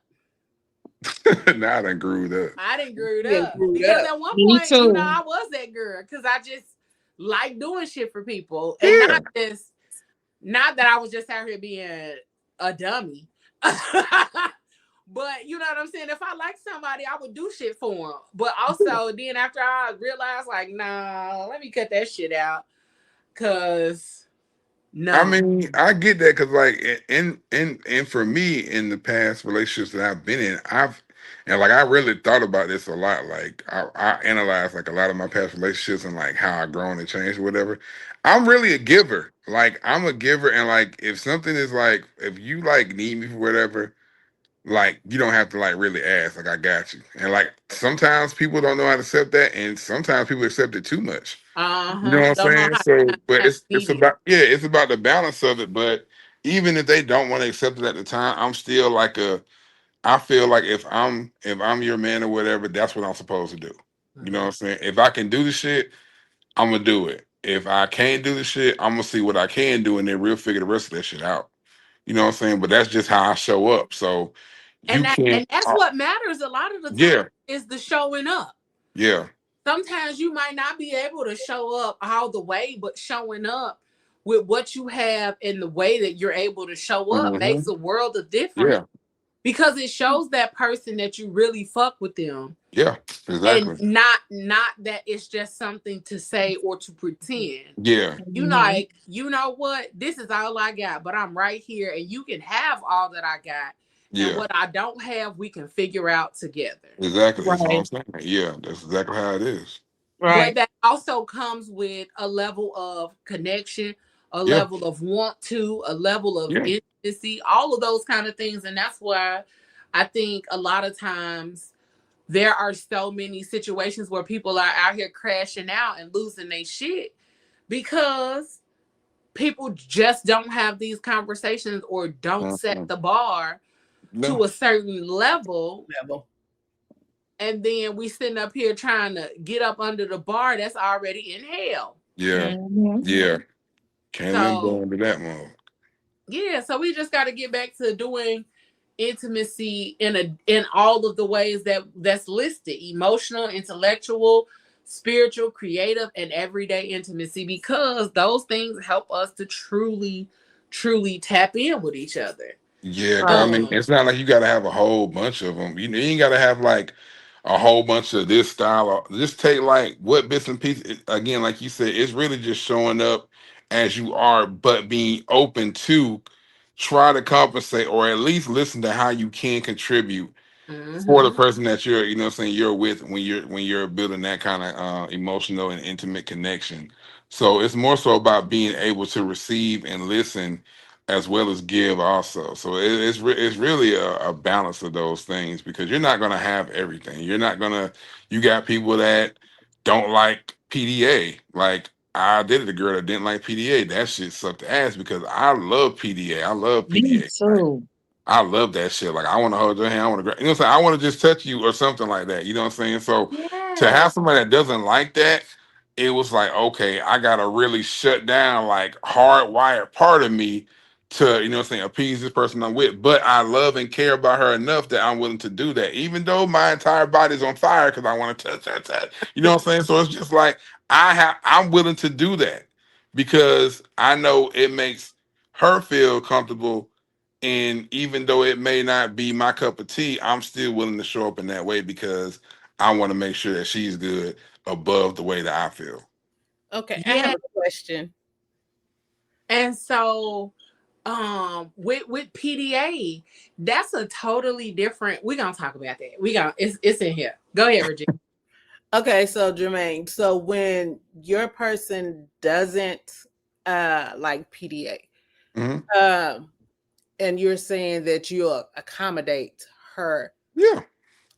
Now I done grew up. I didn't grew Yeah, up. grew Because up. at one Me point, too. I was that girl. Because I just like doing shit for people. And Yeah. not that I was just out here being a dummy. But you know what I'm saying? If I like somebody, I would do shit for them. But also, then after I realized, like, nah, let me cut that shit out. Cause no. I mean, I get that because, like, and for me, in the past relationships that I've been in, I really thought about this a lot. Like, I analyzed like a lot of my past relationships and like how I've grown and changed or whatever. I'm really a giver. Like, I'm a giver, and like if something is like, if you like need me for whatever, like you don't have to like really ask. Like, I got you. And like sometimes people don't know how to accept that, and sometimes people accept it too much. You know what I'm Don't know saying? how So, but to it's about it's about the balance of it. But even if they don't want to accept it at the time, I'm still like I feel like if I'm your man or whatever, that's what I'm supposed to do. You know what I'm saying? If I can do the shit, I'm gonna do it. If I can't do the shit, I'm gonna see what I can do, and then we'll figure the rest of that shit out. You know what I'm saying? But that's just how I show up. So you and can't. that's what matters a lot of the time, Yeah, is the showing up. yeah, Sometimes you might not be able to show up all the way, but showing up with what you have and the way that you're able to show up makes a world of difference. yeah. because it shows that person that you really fuck with them, Yeah, and exactly. not that it's just something to say or to pretend. Yeah, You Mhm. like, you know what? This is all I got, but I'm right here, and you can have all that I got, and yeah, what I don't have, we can figure out together. exactly. That's all I'm Right. saying. Yeah, that's exactly how it is. But Right. that also comes with a level of connection, a Yeah, level of want to, a level of yeah. intimacy, all of those kind of things. And that's why I think a lot of times there are so many situations where people are out here crashing out and losing their shit because people just don't have these conversations or don't set Mhm. the bar No. to a certain level. Level. And then we sitting up here trying to get up under the bar that's already in hell. Yeah, Mhm. yeah. Can't let go So into that mode. yeah, so we just got to get back to doing intimacy in all of the ways that's listed: emotional, intellectual, spiritual, creative, and everyday intimacy, because those things help us to truly tap in with each other. Yeah, 'cause I Right. mean, um it's not like you got to have a whole bunch of them. You ain't got to have like a whole bunch of this style. Just take like what bits and pieces. Again, like you said, it's really just showing up as you are, but being open to try to compensate or at least listen to how you can contribute for the mhm. person that you're, you know what I'm saying, you're with when you're building that kind of emotional and intimate connection. So it's more so about being able to receive and listen as well as give also. So it's really a balance of those things because you're not going to have everything. You're not going to, you got people that don't like PDA. Like I dated a girl that didn't like PDA. That shit sucked ass because I love PDA. I love Me PDA. too. I love that shit. Like I want to hold your hand. I want to, you know what I'm saying? I want to just touch you or something like that. You know what I'm saying? So to Yeah. have somebody that doesn't like that, it was like, okay, I gotta really shut down like hardwired part of me to, you know what I'm saying, appease this person I'm with. But I love and care about her enough that I'm willing to do that, even though my entire body's on fire because I want to touch her, touch. You know what I'm saying? So it's just like I'm willing to do that because I know it makes her feel comfortable, and even though it may not be my cup of tea, I'm still willing to show up in that way because I want to make sure that she's good above the way that I feel. Okay, I Yeah. have a question. And so with PDA, that's a totally different, we're gonna talk about that. It's in here. Go ahead, Regina. Okay, so Jermaine, so when your person doesn't like PDA, Hmm. um, and you're saying that you'll accommodate her, Yeah.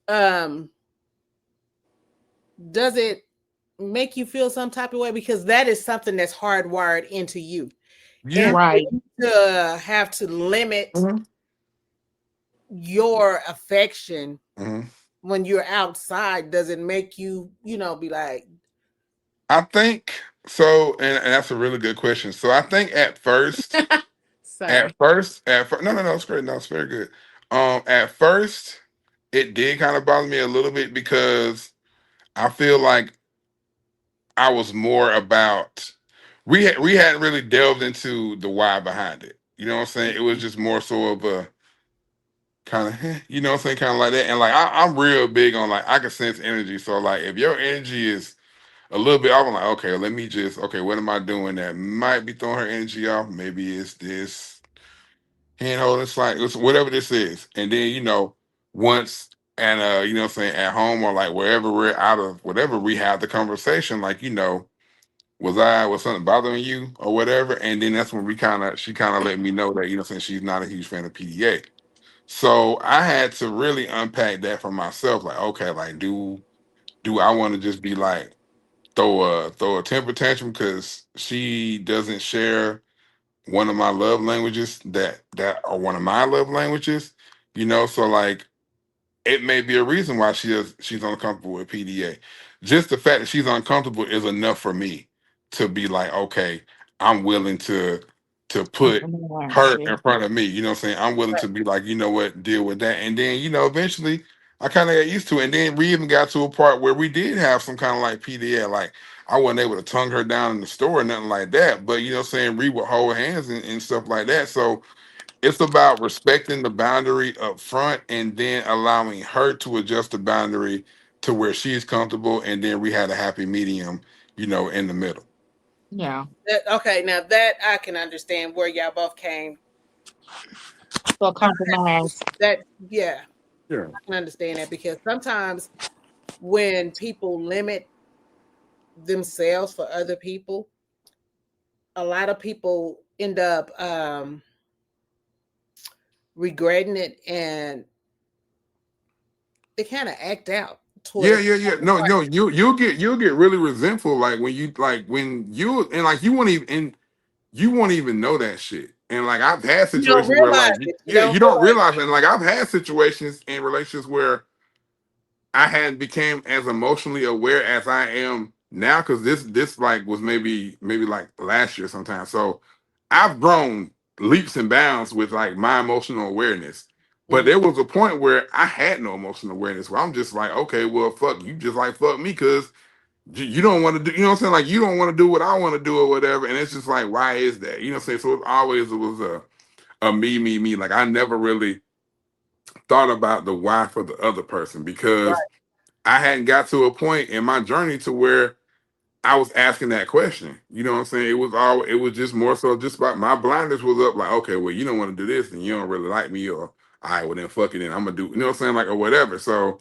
um, does it make you feel some type of way? Because that is something that's hardwired into you. Yeah. And Right. to have to limit Hmm. your affection Hmm. when you're outside, does it make you, be like, I think so, and that's a really good question. So I think Sorry. no, no, no, it's great. No, it's very good. At first, it did kind of bother me a little bit because I feel like I was more about we hadn't really delved into the why behind it. You know what I'm saying? It was just more so of a kind of, you know what I'm saying, kind of like that. And like I'm real big on like I can sense energy. So like if your energy is a little bit off, I'm like, okay, let me just what am I doing that might be throwing her energy off? Maybe it's this handhold. It's like it's whatever this is. And then once and you know what I'm saying, at home or like wherever we're out of whatever we have the conversation, like was something bothering you or whatever? And then that's when she kind of let me know that, you know what I'm saying, she's not a huge fan of PDA. So I had to really unpack that for myself. Like, okay, like do I want to just be like throw a temper tantrum because she doesn't share one of my love languages that are one of my love languages? So like it may be a reason why she's uncomfortable with PDA. Just the fact that she's uncomfortable is enough for me to be like, okay, I'm willing to put Compromise, her yeah. in front of me. You know what I'm saying? I'm willing to be like, you know what, deal with that. And then, eventually I kind of got used to it. And then we even got to a part where we did have some kind of like PDA. Like I wasn't able to tongue her down in the store or nothing like that. But you know what I'm saying, we would hold hands and stuff like that. So It's about respecting the boundary up front and then allowing her to adjust the boundary to where she's comfortable, and then we had a happy medium, in the middle. Yeah. Okay, now that I can understand where y'all both came. So compromise. That yeah, Yeah. I can understand that because sometimes when people limit themselves for other people, a lot of people end up regretting it and they kind of act out Yeah, towards. yeah, yeah. No, no, you'll get really resentful, like when you and like you won't even know that shit. And like I've had You don't situations where realize like it. You yeah, don't you don't realize realize it. And like I've had situations in relationships where I had became as emotionally aware as I am now, because this like was maybe like last year sometime. So I've grown leaps and bounds with like my emotional awareness. it. But there was a point where I had no emotional awareness where I'm just like, okay, well, fuck you, just like fuck me, because you don't want to do, you know what I'm saying? Like you don't want to do what I want to do or whatever. And it's just like, why is that? You know what I'm saying? So it was a me. Like I never really thought about the why for the other person, because Right. I hadn't got to a point in my journey to where I was asking that question. You know what I'm saying? It was just more so just about my blinders was up, like, okay, well, you don't want to do this and you don't really like me, or all right, well then fuck it, and I'm gonna do, you know what I'm saying? Like, or whatever. So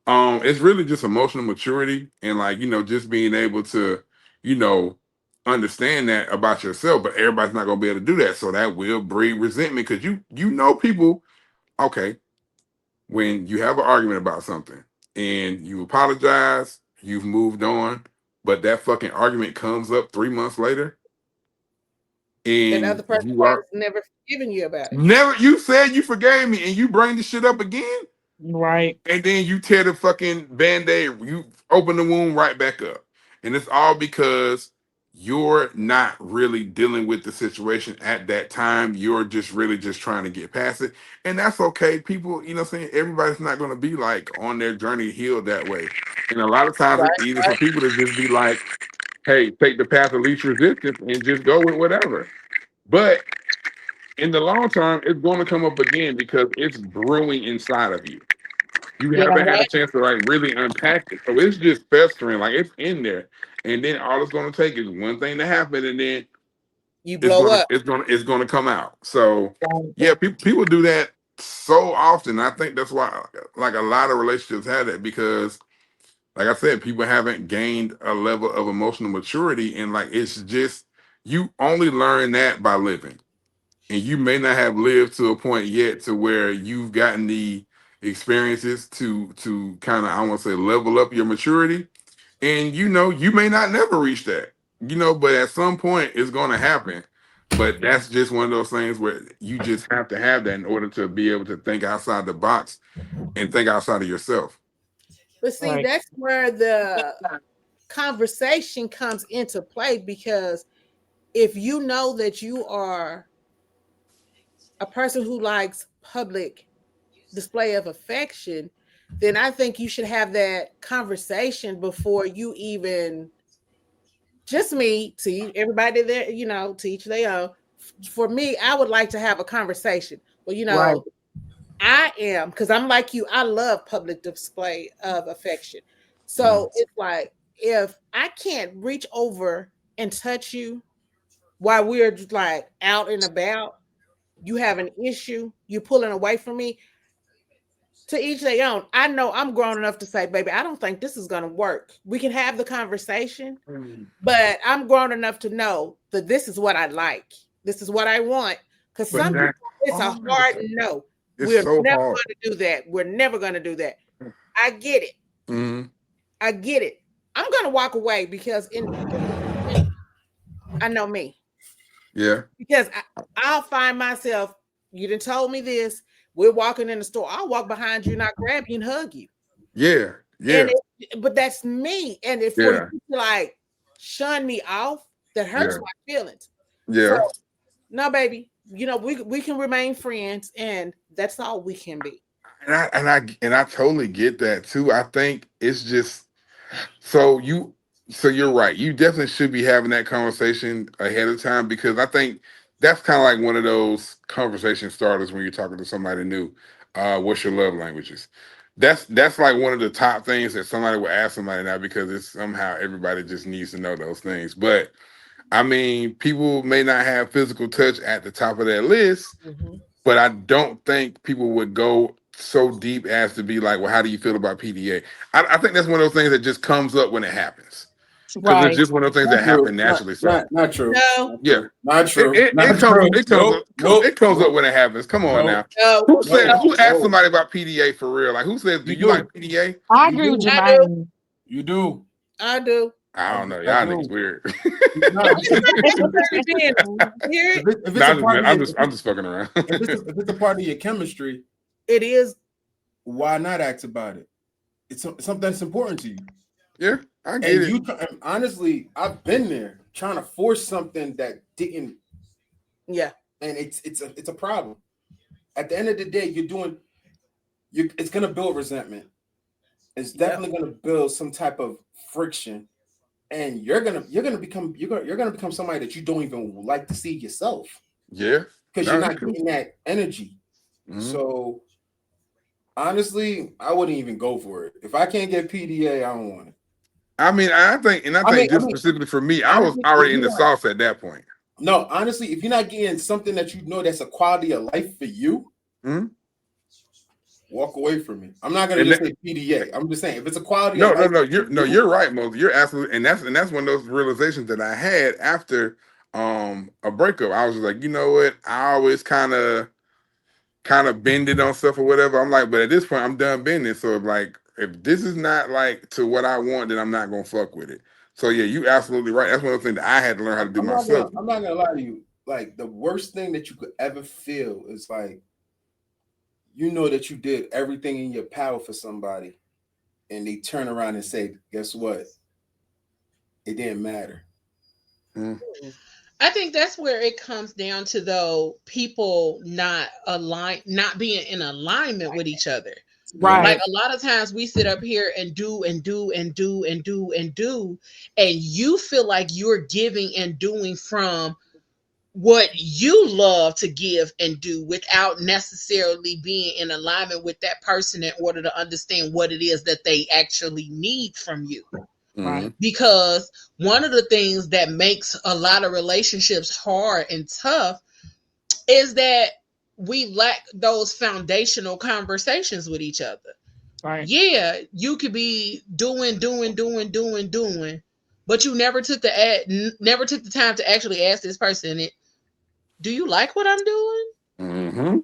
it's really just emotional maturity and like, just being able to, you know, understand that about yourself, but everybody's not gonna be able to do that. So that will breed resentment, because people, okay, when you have an argument about something and you apologize, you've moved on, but that fucking argument comes up 3 months later, That and other person you has are never forgiven you about it. never, you said you forgave me and you bring the shit up again, Right. and then you tear the fucking band-aid, you open the wound right back up. And it's all because you're not really dealing with the situation at that time. You're just really just trying to get past it. And that's okay. People, what I'm saying, everybody's not going to be like on their journey healed that way. And a lot of times Right, it's easy for right. people to just be like, hey, take the path of least resistance and just go with whatever. But in the long term, it's going to come up again because it's brewing inside of you. You Yeah, haven't had a right. chance to like really unpack it. So it's just festering, like it's in there. And then all it's gonna take is one thing to happen, and then You it's blow gonna up. it's gonna it's gonna come out. So Right. yeah, people do that so often. I think that's why like a lot of relationships have that, because like I said, people haven't gained a level of emotional maturity, and like it's just you only learn that by living, and you may not have lived to a point yet to where you've gotten the experiences to kind of, I want to say, level up your maturity, and you may not never reach that, but at some point it's going to happen. But that's just one of those things where you just have to have that in order to be able to think outside the box and think outside of yourself. But see, Right. that's where the conversation comes into play because if you know that you are a person who likes public display of affection, then I think you should have that conversation before you even just me to everybody there, to each their own. For me, I would like to have a conversation. Well, Right. I am because I'm like you. I love public display of affection. Mhm. So it's like if I can't reach over and touch you while we're just like out and about, you have an issue, you're pulling away from me. To each their own. I know I'm grown enough to say, baby, I don't think this is going to work. We can have the conversation, but I'm grown enough to know that this is what I like. This is what I want. Because But some people, that it's a hard. hard no. It's We're so never hard. going to do that. We're never going to do that. I get it. Hmm. I get it. I'm going to walk away because I know me. Yeah, Because I'll find myself, you done told me this. We're walking in the store. I'll walk behind you and I grab you and hug you. yeah, And yeah, but that's me. And if for you yeah, to like shun me off, that hurts yeah, my feelings. So yeah. no, baby, we can remain friends, and that's all we can be. And I totally get that too. I think it's just so you're right. You definitely should be having that conversation ahead of time, because I think that's kind of like one of those conversation starters when you're talking to somebody new. What's your love languages? That's like one of the top things that somebody will ask somebody now because it's somehow everybody just needs to know those things. But I mean, people may not have physical touch at the top of their list, Mhm. but I don't think people would go so deep as to be like, well, how do you feel about PDA? I think that's one of those things that just comes up when it happens because it's Right. just one of those things Not that true. happen naturally. So Not true. No, Not yeah, true. Not true. it Not comes true. it comes Nope. up Nope. it comes up Nope. when it happens. Come on Nope. now. no, Who No. said who asked No. somebody about PDA for real? Like who says do You you like do. PDA? I You agree with do. I do. Jermaine. You do. I do. I don't know. I Y'all niggas do. weird. No, because Again, here if No, it's a part of your I'm just fucking around. if it's a part of your chemistry, it is. why not ask about it? It's something that's important to you. Yeah, I get And it. and honestly, I've been there trying to force something that didn't, Yeah. and it's a problem. At the end of the day, it's gonna build resentment. It's definitely gonna build some type of friction, and you're gonna become somebody that you don't even like to see yourself Yeah. because you're No, not getting that energy. mm-hmm. So honestly, I wouldn't even go for it. If I can't get PDA, I don't want it. I mean, I think just specifically for me, I was Honestly, if already in you're the not, sauce at that point. no, honestly, if you're not getting something that you know that's a quality of life for you, Mm-hmm. walk away from it. I'm not gonna And just that, say PDA. I'm just saying if it's a quality of life for you, you're right, Moses. You're absolutely, and that's one of those realizations that I had after a breakup. I was just like, you know what? I always kind of bended on stuff or whatever. I'm like, but at this point, I'm done bending. So if this is not like to what I want, then I'm not gonna fuck with it. So yeah, you absolutely right. That's one of the things that I had to learn how to do myself. I'm not gonna lie to you. Like the worst thing that you could ever feel is like you know that you did everything in your power for somebody, and they turn around and say, "Guess what? It didn't matter." Mm. I think that's where it comes down to though people not being in alignment with each other. Yeah. Like Right. a lot of times we sit up here and do and do and do and do and do, and you feel like you're giving and doing from what you love to give and do without necessarily being in alignment with that person in order to understand what it is that they actually need from you. Mm-hmm. Right. Because one of the things that makes a lot of relationships hard and tough is that we lack those foundational conversations with each other. Right. Yeah, you could be doing, but you never took the time to actually ask this person, do you like what I'm doing? Mm-hmm.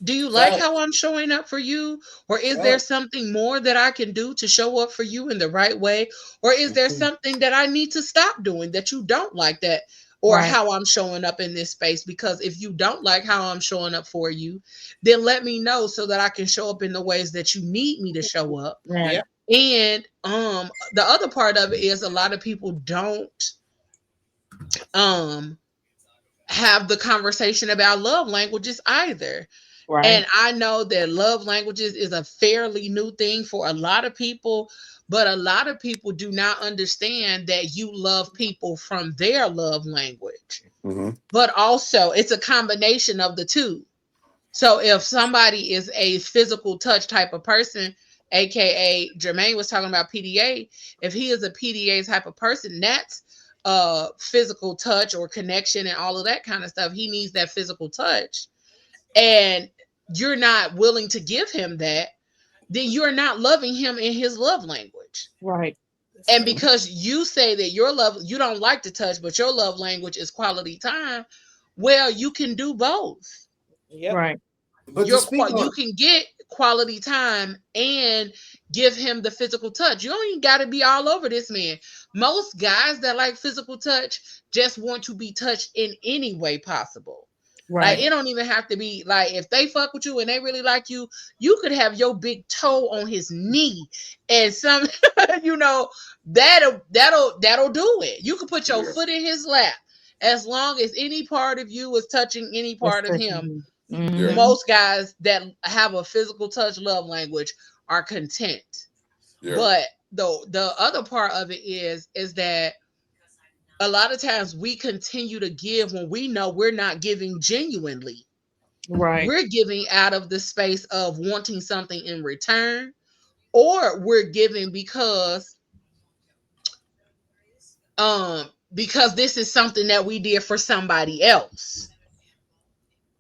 Do you like Fact, how I'm showing up for you? Or is there fact. something more that I can do to show up for you in the right way? Or is there something that I need to stop doing that you don't like that or Right. how I'm showing up in this space? Because if you don't like how I'm showing up for you, then let me know so that I can show up in the ways that you need me to show up. Yeah. Right. And the other part of it is a lot of people don't um have the conversation about love languages either. Right. And I know that love languages is a fairly new thing for a lot of people, but a lot of people do not understand that you love people from their love language. Mm-hmm. But also, it's a combination of the two. So if somebody is a physical touch type of person, aka Jermaine was talking about PDA, if he is a PDA type of person, that's physical touch or connection and all of that kind of stuff. He needs that physical touch and you're not willing to give him that, then you're not loving him in his love language. Right. And because you say that you don't like to touch, but your love language is quality time, well, you can do both. Yep. Right. But to speak You on, can get quality time and give him the physical touch. You don't even got to be all over this man. Most guys that like physical touch just want to be touched in any way possible. Like Right. it don't even have to be like if they fuck with you and they really like you could have your big toe on his knee and some you know that'll do it. You could put your Yeah. foot in his lap as long as any part of you is touching any That's part of him. touching. Yeah. Mm-hmm. Most guys that have a physical touch love language are content. Yeah. But the other part of it is that a lot of times we continue to give when we know we're not giving genuinely. Right. We're giving out of the space of wanting something in return, or we're giving because this is something that we did for somebody else.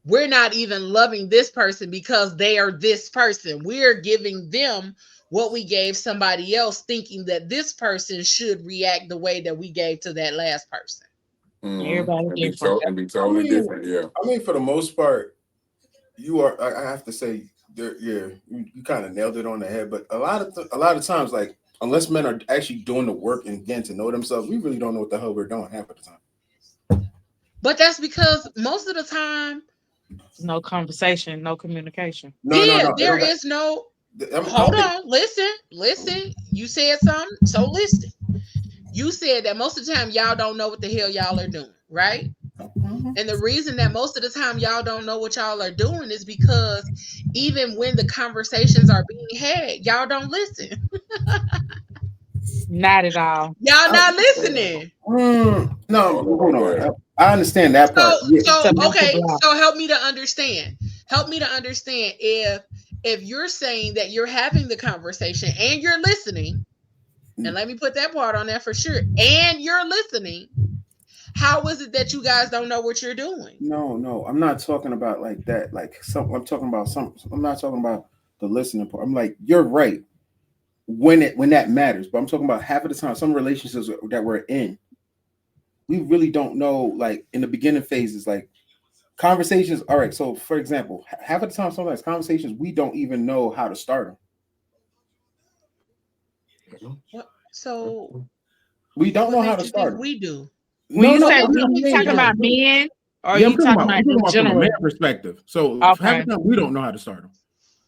We're not even loving this person because they are this person. We're giving them what we gave somebody else, thinking that this person should react the way that we gave to that last person. Everybody And different. be totally different. Yeah. I mean, for the most part, you are. I have to say, you kind of nailed it on the head. But a lot of times, like unless men are actually doing the work and getting to know themselves, we really don't know what the hell we're doing half of the time. But that's because most of the time, No conversation, no communication. No. there is no. Hold on, listen. You said something, so listen. You said that most of the time y'all don't know what the hell y'all are doing, right? Mm-hmm. And the reason that most of the time y'all don't know what y'all are doing is because even when the conversations are being had, y'all don't listen. Not at all. Y'all not listening. No, hold on. I understand that part. It's a mental Okay, block. so help me to understand. Help me to understand if you're saying that you're having the conversation and you're listening, and let me put that part on there for sure, and you're listening, how is it that you guys don't know what you're doing? No, I'm not talking about like that. I'm talking about I'm not talking about the listening part. I'm like, you're right when that matters, but I'm talking about half of the time, some relationships that we're in, we really don't know. Like in the beginning phases, like conversations. All right, so for example, half of the time, sometimes conversations we don't even know how to start them. So we don't know how to you start think them. we do? When you say I'm you not saying talking that. about men, or Yeah, you talking about in from a general? man perspective. So half Okay. the time we don't know how to start them.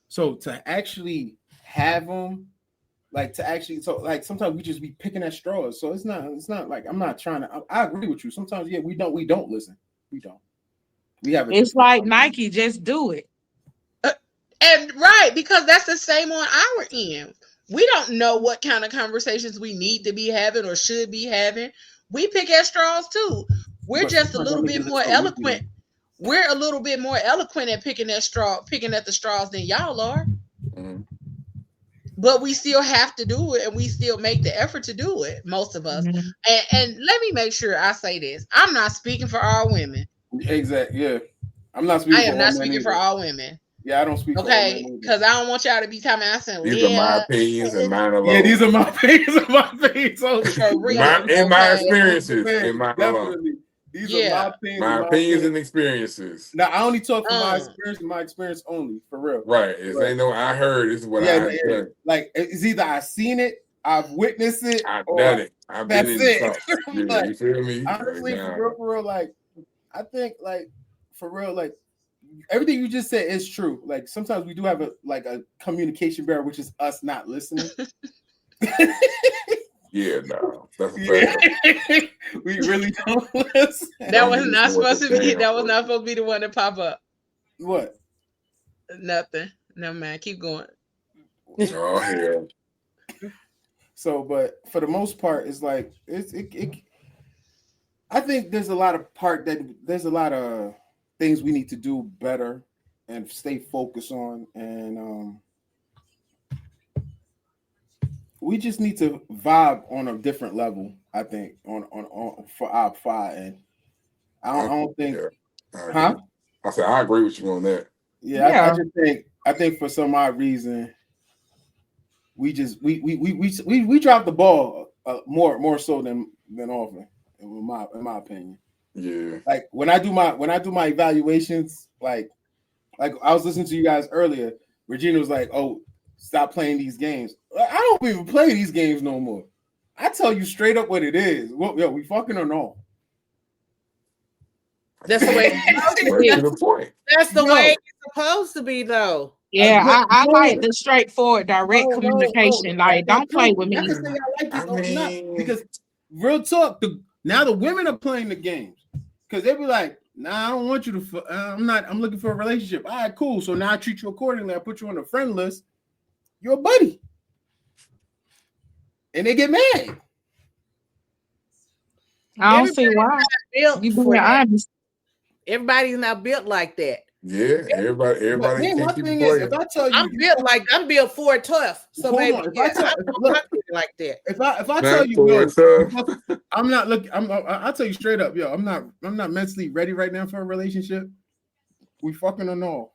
So to actually have them, like to actually, so like sometimes we just be picking at straws. So it's not like I'm not trying to. I agree with you. Sometimes we don't listen. We don't. We have a It's like Nike, just do it. And right, because that's the same on our end. We don't know what kind of conversations we need to be having or should be having. We pick at straws too. We're But just a sometimes I little think bit it's more so eloquent. easy. We're a little bit more eloquent at picking at the straws than y'all are. Mhm. But we still have to do it, and we still make the effort to do it, most of us. Mhm. And let me make sure I say this. I'm not speaking for all women. Exactly. Yeah. I'm not I speaking for am all not men speaking for either. all women. Yeah, I don't speak for all men Okay, either. because I don't want y'all to be talking. I said, These are my yeah, opinions and mine alone. Yeah, these are my opinions only. for real. In my Okay. experiences, Man, in mine alone. definitely. These are Yeah. my My opinions and experiences. Now I only talk from my experience and my experience only, for real. Right. It's ain't no I heard. This is what Yeah, I done. like it's either I've seen it, I've witnessed it, I've or done it. I've been that's in the it. talk. Yeah, Like, you feel me? honestly, Like, for real, like I think like for real, like everything you just said is true. Like sometimes we do have a communication barrier, which is us not listening. yeah, no. That's a Yeah. We really don't listen. That was not supposed to be. That was not supposed to be the one to pop up. What? Nothing. Never mind. Keep going. Oh hell. So, but for the most part, it's like I think there's a lot of things we need to do better and stay focused on, and we just need to vibe on a different level. I think on for our five, and I don't think, I said I agree with you on that. Yeah. I just think for some odd reason we dropped the ball more so than often, in my opinion. Yeah. Like when I do my evaluations, like I was listening to you guys earlier, Regina was like, "Oh, stop playing these games." I don't even play these games no more. I tell you straight up what it is. We fucking or no? That's the way To the point. That's the way it's supposed to be, though. Yeah, I like the straightforward, direct communication. Like, don't play with me. I can say I like it or not, because real talk, now the women are playing the games because they be like, "Nah, I don't want you to. I'm looking for a relationship." All right, cool. So now I treat you accordingly. I put you on the friend list. You're a buddy, and they get mad. I don't see Everybody's why. not built You for being that. honest. Everybody's not built like that. Yeah, But everybody then my can't keep thing is, if playing. I tell you, I'm built for it tough. So hold baby, on. If yeah, I tell, I don't look, talk to you like that. if I tell Not you, for yo, it, tough. I'm not looking. I'll tell you straight up, yo, I'm not mentally ready right now for a relationship. We fucking or no?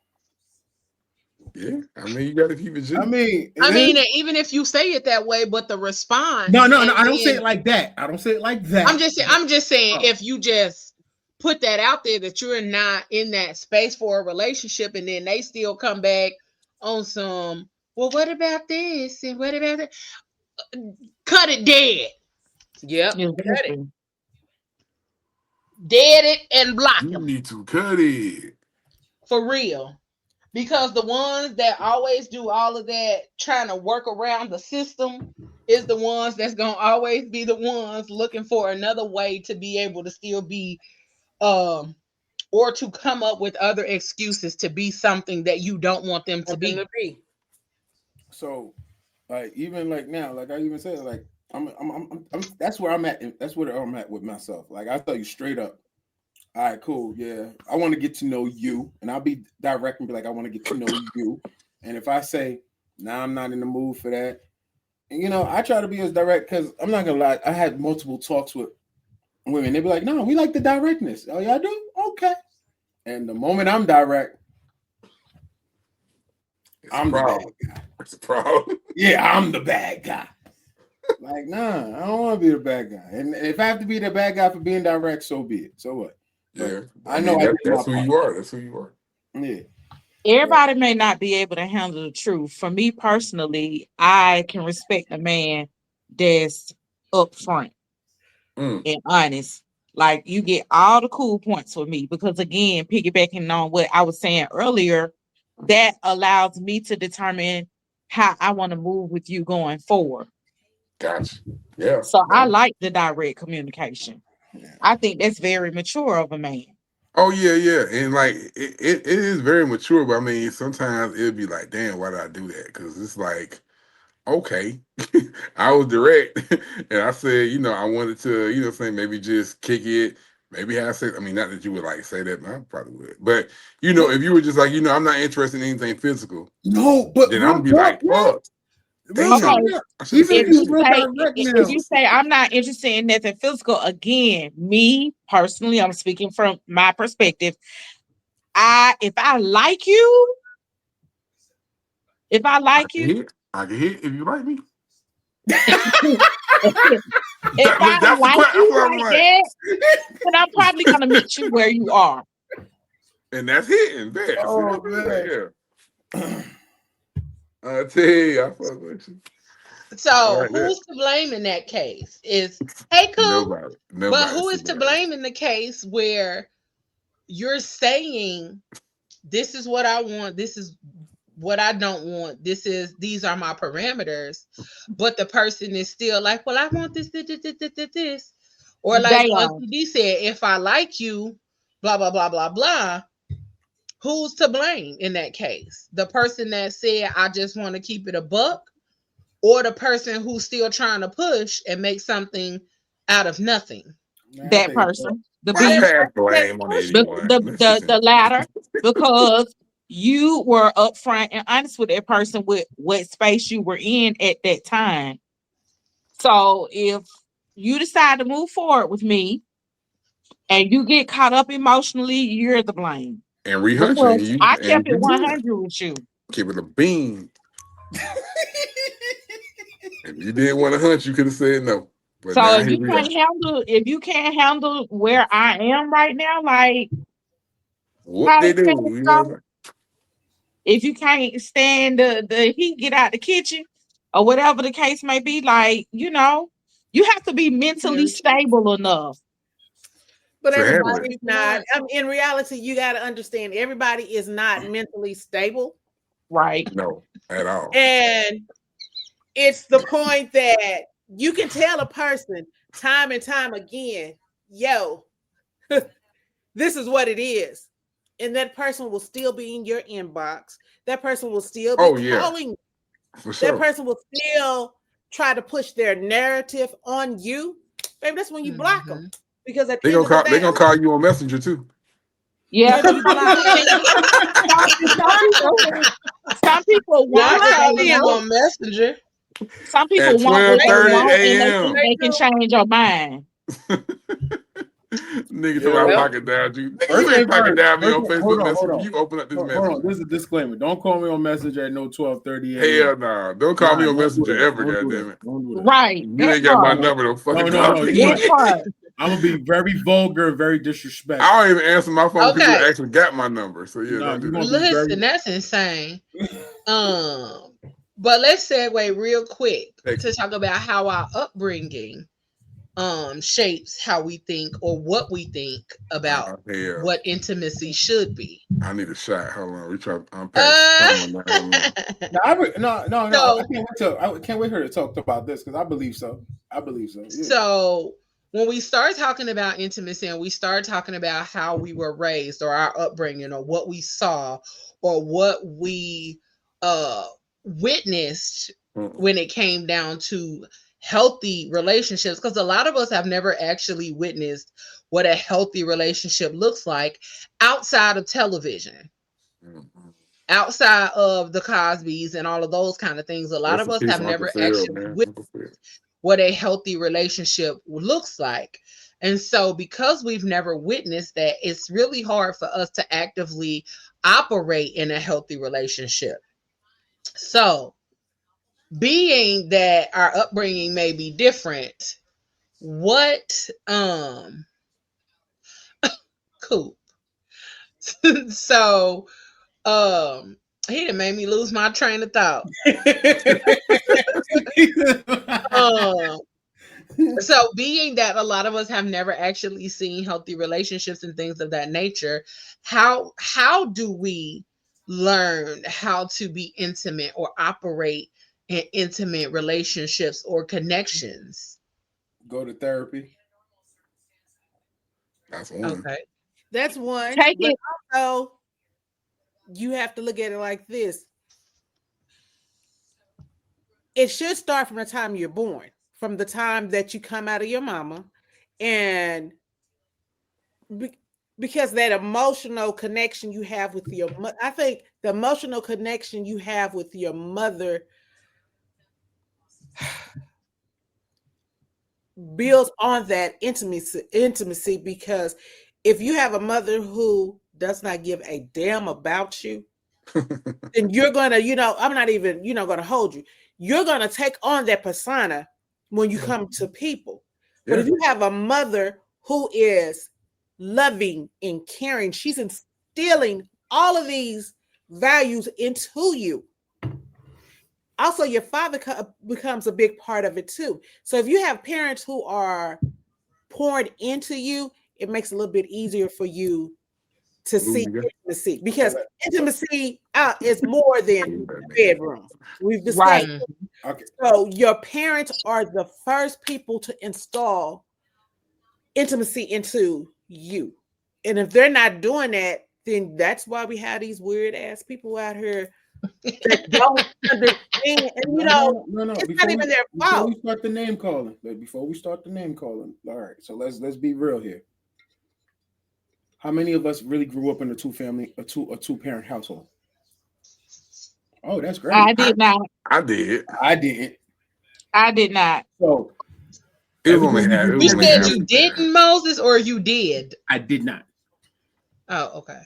Yeah, I mean, you got to keep it G. I mean, I mean, and even if you say it that way, but the response. no. and I don't say then- it like that. I don't say it like that. I'm just saying, Oh. if you just put that out there that you're not in that space for a relationship, and then they still come back on some, well, what about this and what about that? Cut it dead. Yep, cut it. Exactly. Dead it and block You them need to cut it. for real. Because the ones that always do all of that trying to work around the system is the ones that's gonna always be the ones looking for another way to be able to still be or to come up with other excuses to be something that you don't want them to be. So, like, even like now, like I even said, like I'm that's where I'm at. That's where I'm at with myself. Like I tell you straight up. All right, cool. Yeah, I want to get to know you, and I'll be direct and be like, I want to get to know you. And if I say, nah, I'm not in the mood for that, and, you know, I try to be as direct because I'm not gonna lie. I had multiple talks with women. They be like, no, we like the directness. Oh, y'all do? Okay. And the moment I'm direct, I'm the bad guy. It's a problem. Yeah, I'm the bad guy. Like, nah, I don't want to be the bad guy. And if I have to be the bad guy for being direct, so be it. So what? Yeah, But I know that's who you are. That's who you are. Yeah. Everybody may not be able to handle the truth. For me personally, I can respect a man that's upfront and honest. Like you get all the cool points with me because again, piggybacking on what I was saying earlier, that allows me to determine how I want to move with you going forward. Gotcha. Yeah. So I like the direct communication. I think that's very mature of a man. Oh yeah, and like it is very mature, but I mean sometimes it'll be like, damn, why did I do that? Because it's like, okay, I was direct, and I said, you know, I wanted to, you know, saying maybe just kick it, maybe have sex. I mean, not that you would like say that, but I probably would. But you know, if you were just like, you know, I'm not interested in anything physical, no, but then I'm be like, fuck. Damn. Okay. Even If you say now. if you say I'm not interested in nothing physical, again, me personally, I'm speaking from my perspective. If I like you, I can hit if you like me. if I That's the like question. you That's what I'm like like. that, then I'm probably gonna meet you where you are. And that's hitting. There. Oh man. Yeah. I tell you, I fuck with you. So Right who's to blame in that case? Is hey cool. Nobody. But who is to blame in the case where you're saying this is what I want, this is what I don't want, these are my parameters, but the person is still like, well, I want this. Or like Uncle D said, if I like you, blah blah blah blah blah. Who's to blame in that case? The person that said I just want to keep it a buck, or the person who's still trying to push and make something out of nothing? That person, the I beast, pass blame on anyone. the latter, because you were upfront and honest with that person with what space you were in at that time. So if you decide to move forward with me and you get caught up emotionally, you're the blame. And rehunching Because you I and kept you it good. 100 with you. Keep it a bean. If you didn't want to hunt, you could have said no. But So now if you can't handle where I am right now, like what how they the do, things you go, know? if you can't stand the heat, get out the kitchen or whatever the case may be, like, you know, you have to be mentally stable enough. But To handle it. everybody's not. I mean, in reality, you got to understand everybody is not mentally stable. Right. No, at all. And it's the point that you can tell a person time and time again, yo, this is what it is. And that person will still be in your inbox. That person will still be calling. For sure. That person will still try to push their narrative on you. Baby, that's when you block them. Because at the They end gonna of the call. They day, gonna call you on Messenger too. Yeah, whether you block some people Y'all want what call they me want. on Messenger. Some people At want what they 12:30 want, and they a.m. think they can change your mind. Nigga, to my Yo, pocket down you. Nigga, first you ain't thing pocket first. down me on Hold Facebook on, hold Messenger. on. You open up this Hold message. on. This is a disclaimer. Don't call me on Messenger at no 12:30 a.m. Hell no. Don't call me on Don't do Messenger that. ever, Don't do goddamn that. it. Don't do that. Right. You ain't got my number, don't fucking No, call me. you're That part. I'm gonna be very vulgar and very disrespectful. I don't even answer my phone because Okay. you actually got my number. So yeah, No, don't do you that. gonna be very. Listen, that's insane. But let's segue real quick Thank to you. talk about how our upbringing shapes how we think or what we think about Hell. what intimacy should be. I need a shot. Hold on. We try to unpack some of that. Hold on. No. So- I can't wait to. I can't wait her to talk about this because I believe so. I believe so. Yeah. So when we start talking about intimacy and we start talking about how we were raised or our upbringing or what we saw or what we witnessed when it came down to healthy relationships, because a lot of us have never actually witnessed what a healthy relationship looks like outside of television. Outside of the Cosbys and all of those kind of things, a lot Rest of in us peace, have Uncle never Phil, actually man. witnessed Uncle Phil. what a healthy relationship looks like. And so, because we've never witnessed that, it's really hard for us to actively operate in a healthy relationship. So, being that our upbringing may be different, what cool. So, he done made me lose my train of thought. So being that a lot of us have never actually seen healthy relationships and things of that nature, how do we learn how to be intimate or operate in intimate relationships or connections? Go to therapy. That's one. Okay. that's one. Take But it. also, you have to look at it like this. It should start from the time you're born, from the time that you come out of your mama, and because that emotional connection you have with your I think the emotional connection you have with your mother builds on that intimacy, because if you have a mother who does not give a damn about you, then you're gonna, I'm not even, gonna hold you. You're gonna take on that persona when you come to people. But if you have a mother who is loving and caring, she's instilling all of these values into you. Also, your father becomes a big part of it too. So if you have parents who are pouring into you, it makes it a little bit easier for you to see intimacy, because intimacy is more than bedroom. We've discussed. Right. Okay. So your parents are the first people to install intimacy into you. And if they're not doing that, then that's why we have these weird ass people out here that don't understand. And No. it's not even their fault. Before we start the name calling, all right. So let's be real here. How many of us really grew up in a two parent household? Oh, that's great. I did not. I did. I didn't. I did not. So It was only half. It You was only said half. you didn't, Moses, or you did? I did not. Oh, okay.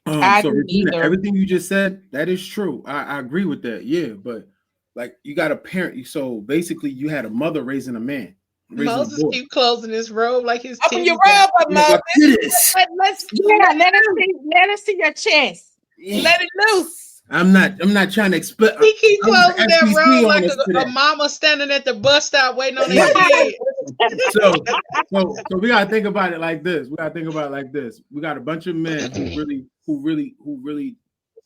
I So didn't Regina, either. everything you just said, that is true. I agree with that. Yeah, but like you got a parent. So basically, you had a mother raising a man. Moses keep closing his robe like his Open your titties robe up, Moses. Let's Yeah, let us see your chest. let it loose. I'm not trying to explain. He keep closing that FCC robe on like us a today. mama standing at the bus stop waiting on their kid. So we gotta think about it like this. We got a bunch of men who really.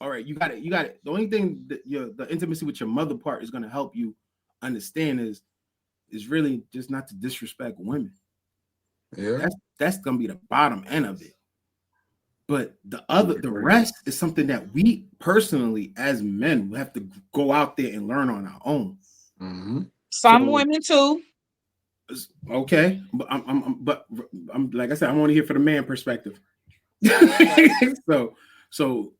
All right, you got it. The only thing that the intimacy with your mother part is gonna help you understand is really just not to disrespect women. Yeah. That's gonna be the bottom end of it. But the rest is something that we personally, as men, we have to go out there and learn on our own. Mm-hmm. Some women too. Okay, but I'm like I said, I want to hear for the man perspective. so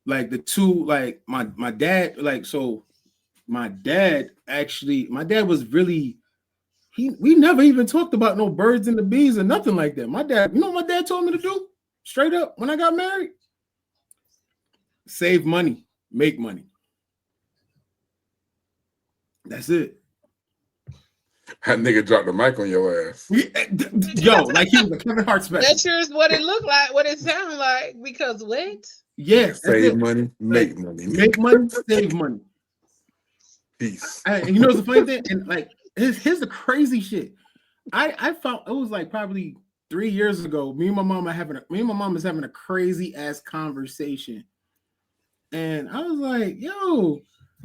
like the two, like my dad, like so my dad was really we never even talked about no birds and the bees or nothing like that. My dad, you know what my dad told me to do straight up when I got married? Save money, make money. That's it. That nigga dropped the mic on your ass. Yo, like he was a Kevin Hart special. That sure is what it looked like, what it sounded like. Because what? Yeah, Save money, make money. Make money, save money. Peace. And you know the funny thing, and like here's the crazy shit. I found it was like probably 3 years ago. Me and my mom was having a crazy ass conversation, and I was like, "Yo,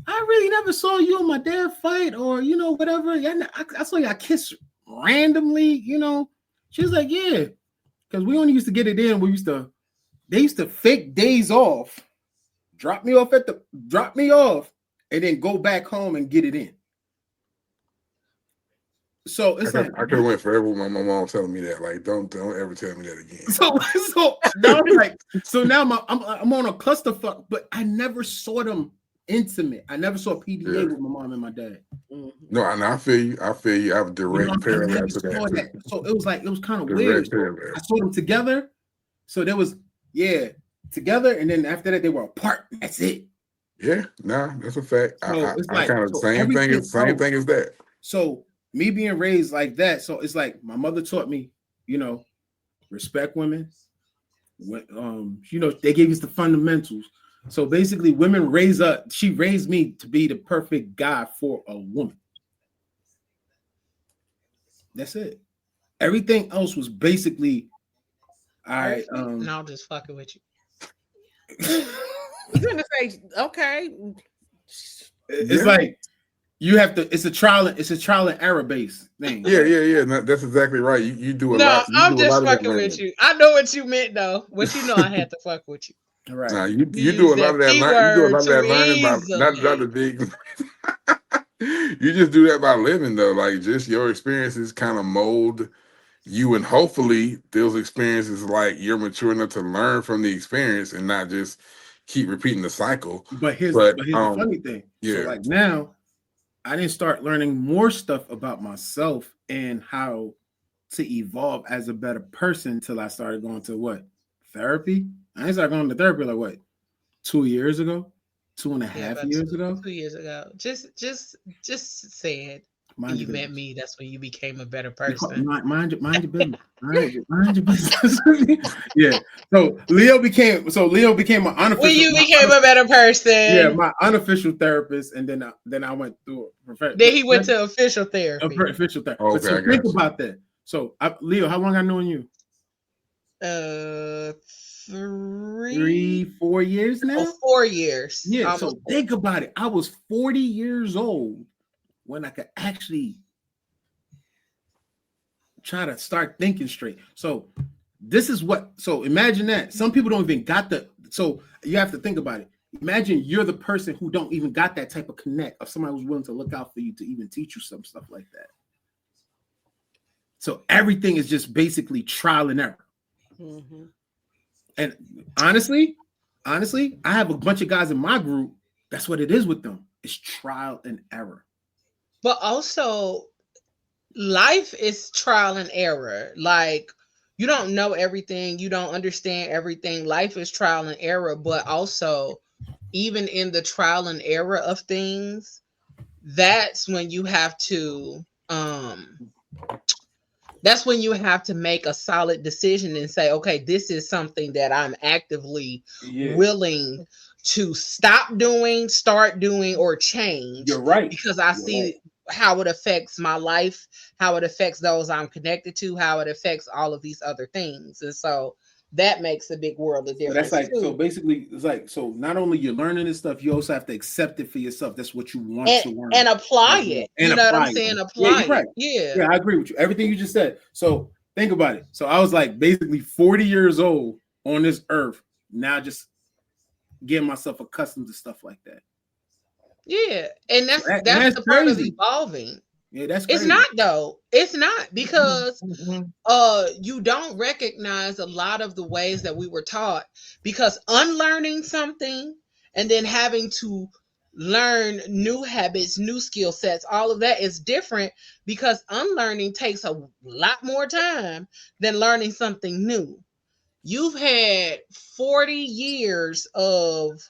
I really never saw you and my dad fight, or you know whatever. I saw y'all kiss randomly, you know." She was like, "Yeah, because we only used to get it in. They used to fake days off, drop me off, and then go back home and get it in." So it's I could have went forever with my mom telling me that. Like, don't ever tell me that again. So now I'm like, so now I'm on a clusterfuck, but I never saw them intimate. I never saw PDA with my mom and my dad. No, I feel you. I have a direct parallel to that. So it was kind of weird. I saw them together. So there was together, and then after that they were apart. That's it. Yeah, that's a fact. So I kind of the same thing as that. So me being raised like that, so it's like my mother taught me, you know, respect women. You know, they gave us the fundamentals. So basically, she raised me to be the perfect guy for a woman. That's it. Everything else was basically, all right. No, I'm just fucking with you. You're gonna say, okay. It's like you have to. It's a trial and error based thing. Yeah. No, that's exactly right. You do a lot. No, I'm just fucking with you. I know what you meant though. But you know, I had to fuck with you. Right. Nah, you do a lot of that. You do a lot of that learning by not the big. You just do that by living though. Like just your experiences kind of mold you, and hopefully those experiences, like you're mature enough to learn from the experience and not just keep repeating the cycle. But here's the funny thing. Yeah. So like now, I didn't start learning more stuff about myself and how to evolve as a better person until I started going to therapy. I didn't start going to therapy like what 2 years ago, 2.5 years ago. 2 years ago. Just said. When you met me, that's when you became a better person. Mind your business. Mind your business. Yeah. So Leo became an unofficial. When you became a better person. Yeah, my unofficial therapist, and then I went through a professional. Then he went to official therapy. Official therapy. Okay, so think about that. So Leo, how long I known you? 3-4 years now. 4 years. Yeah. Almost. So think about it. I was 40 years old when I could actually try to start thinking straight. So imagine that. Some people don't even got so you have to think about it. Imagine you're the person who don't even got that type of connect of somebody who's willing to look out for you to even teach you some stuff like that. So everything is just basically trial and error. Mm-hmm. And honestly, I have a bunch of guys in my group. That's what it is with them. It's trial and error. But also, life is trial and error. Like, you don't know everything. You don't understand everything. Life is trial and error. But also, even in the trial and error of things, that's when you have to make a solid decision and say, okay, this is something that I'm actively willing to stop doing, start doing, or change. You're right. Because I see how it affects my life, how it affects those I'm connected to, how it affects all of these other things. And so that makes a big world of difference. So that's like, so basically, it's like, so not only you're learning this stuff, you also have to accept it for yourself. That's what you want to learn. And apply it. And you know what I'm saying? Apply it. Right. Yeah, I agree with you. Everything you just said. So think about it. So I was like basically 40 years old on this earth, now just getting myself accustomed to stuff like that. Yeah, and that's the part of evolving. Yeah, that's It's crazy. not though. It's not because Mm-mm. you don't recognize a lot of the ways that we were taught, because unlearning something and then having to learn new habits, new skill sets, all of that is different, because unlearning takes a lot more time than learning something new. You've had 40 years of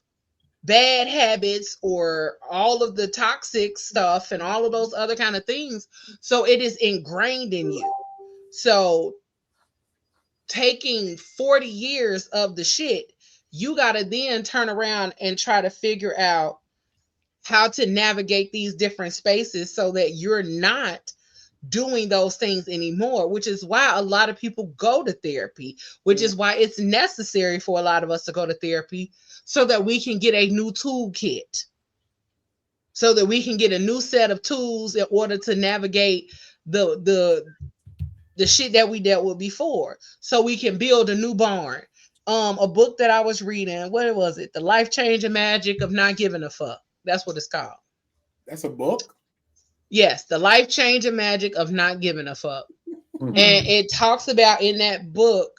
bad habits or all of the toxic stuff and all of those other kind of things, so it is ingrained in you. So taking 40 years of the shit, you got to then turn around and try to figure out how to navigate these different spaces so that you're not doing those things anymore, which is why a lot of people go to therapy, which is why it's necessary for a lot of us to go to therapy, so that we can get a new toolkit, so that we can get a new set of tools in order to navigate the shit that we dealt with before, so we can build a new barn. A book that I was reading, what was it? The Life Changing Magic of Not Giving a Fuck. That's what it's called. That's a book. Yes, The Life Changing Magic of Not Giving a Fuck. And Mm-mm. it talks about in that book,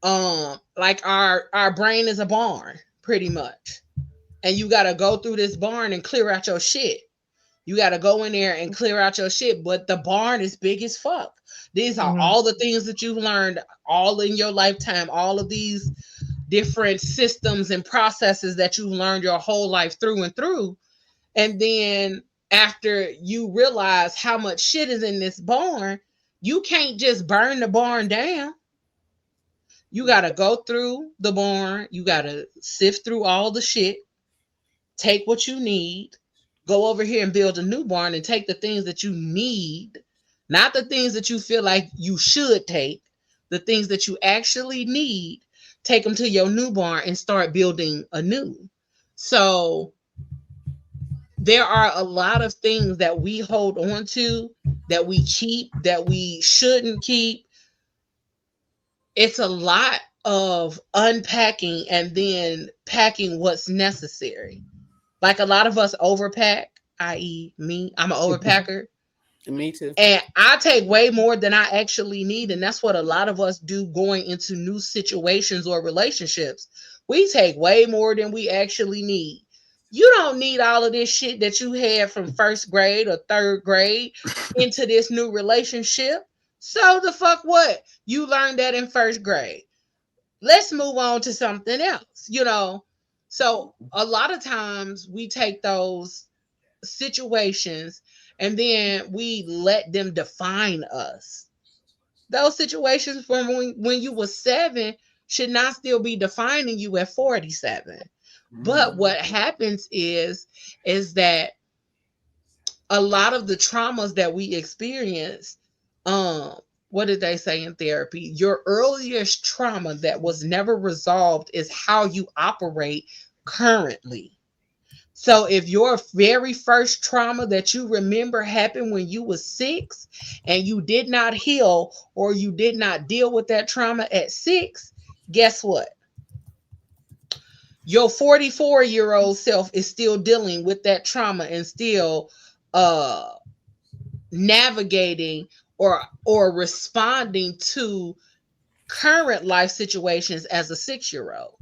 like our brain is a barn, pretty much. And you gotta go through this barn and clear out your shit. You got to go in there and clear out your shit, but the barn is big as fuck. These are Mhm. all the things that you've learned all in your lifetime, all of these different systems and processes that you've learned your whole life through and through. And then after you realize how much shit is in this barn, you can't just burn the barn down. You got to go through the barn, you got to sift through all the shit, take what you need, go over here and build a new barn and take the things that you need, not the things that you feel like you should take, the things that you actually need, take them to your new barn and start building anew. So there are a lot of things that we hold on to, that we keep, that we shouldn't keep. It's a lot of unpacking and then packing what's necessary. Like a lot of us overpack, i.e., me. I'm an overpacker. Me too. And I take way more than I actually need. And that's what a lot of us do going into new situations or relationships. We take way more than we actually need. You don't need all of this shit that you had from first grade or third grade into this new relationship. So the fuck what? You learned that in first grade. Let's move on to something else. So a lot of times we take those situations and then we let them define us. Those situations from when you were 7 should not still be defining you at 47. But what happens is that a lot of the traumas that we experience, um what did they say in therapy? Your earliest trauma that was never resolved is how you operate currently. So if your very first trauma that you remember happened when you was 6 and you did not heal or you did not deal with that trauma at 6, guess what? Your 44-year-old self is still dealing with that trauma and still uh navigating or responding to current life situations as a 6-year-old.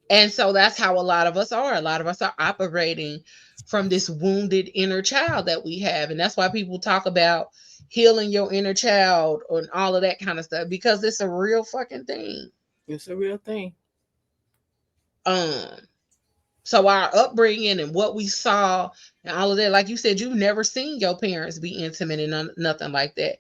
And so that's how a lot of us are. A lot of us are operating from this wounded inner child that we have. And that's why people talk about healing your inner child and all of that kind of stuff, because it's a real fucking thing. It's a real thing. Um, so our upbringing and what we saw and all of that, like you said, you've never seen your parents be intimate and nothing like that.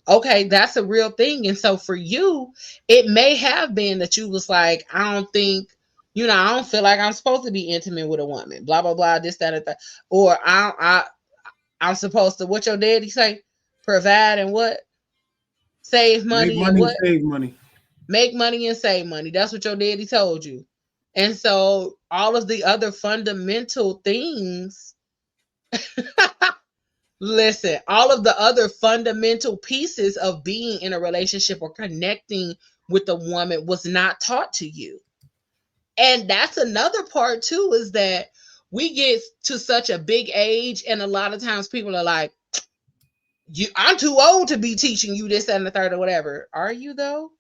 Okay, that's a real thing. And so for you, it may have been that you was like, I don't think, I don't feel like I'm supposed to be intimate with a woman, blah blah blah, this that and that, or I'm supposed to, what your daddy say, provide and what, save Make money and money, what, save money. make money and save money. That's what your daddy told you. And so all of the other fundamental things, listen, all of the other fundamental pieces of being in a relationship or connecting with a woman was not taught to you. And that's another part too, is that we get to such a big age, and a lot of times people are like, I'm too old to be teaching you this and the third or whatever. Are you though?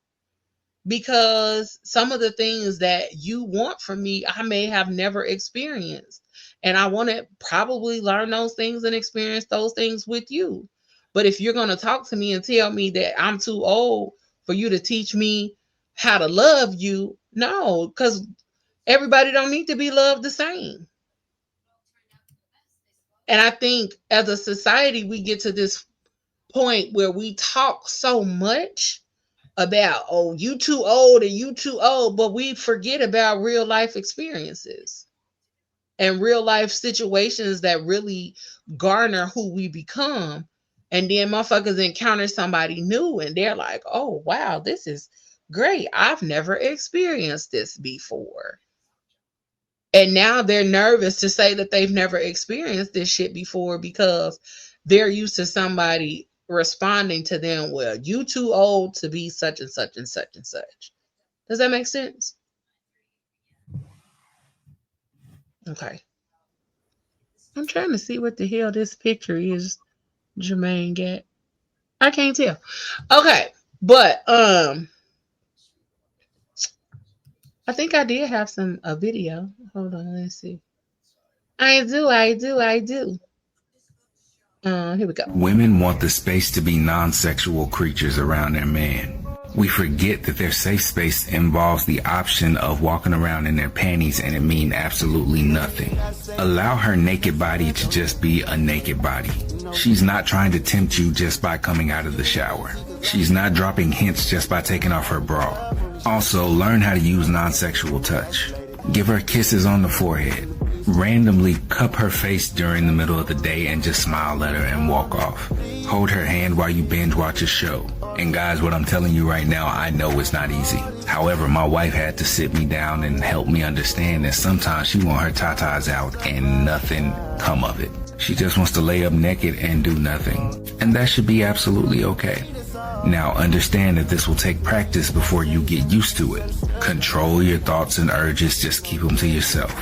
Because some of the things that you want from me, I may have never experienced. And I want to probably learn those things and experience those things with you. But if you're going to talk to me and tell me that I'm too old for you to teach me how to love you, no, because everybody don't need to be loved the same. And I think as a society, we get to this point where we talk so much about, oh, you too old and you too old, but we forget about real life experiences and real life situations that really garner who we become. And then motherfuckers encounter somebody new and they're like, oh wow, this is great, I've never experienced this before. And now they're nervous to say that they've never experienced this shit before because they're used to somebody responding to them, well, you too old to be such and such and such and such. Does that make sense? Okay. I'm trying to see what the hell this picture is Jermaine got. I can't tell. Okay. But I think I did have a video. Hold on, let's see. I do. Here we go. Women want the space to be non-sexual creatures around their man. We forget that their safe space involves the option of walking around in their panties and it mean absolutely nothing. Allow her naked body to just be a naked body. She's not trying to tempt you just by coming out of the shower. She's not dropping hints just by taking off her bra. Also, learn how to use non-sexual touch. Give her kisses on the forehead. Randomly cup her face during the middle of the day and just smile at her and walk off. Hold her hand while you binge watch a show. And guys, what I'm telling you right now, I know it's not easy. However, my wife had to sit me down and help me understand that sometimes she want her tatas out and nothing come of it. She just wants to lay up naked and do nothing. And that should be absolutely okay. Now, understand that this will take practice before you get used to it. Control your thoughts and urges, just keep them to yourself.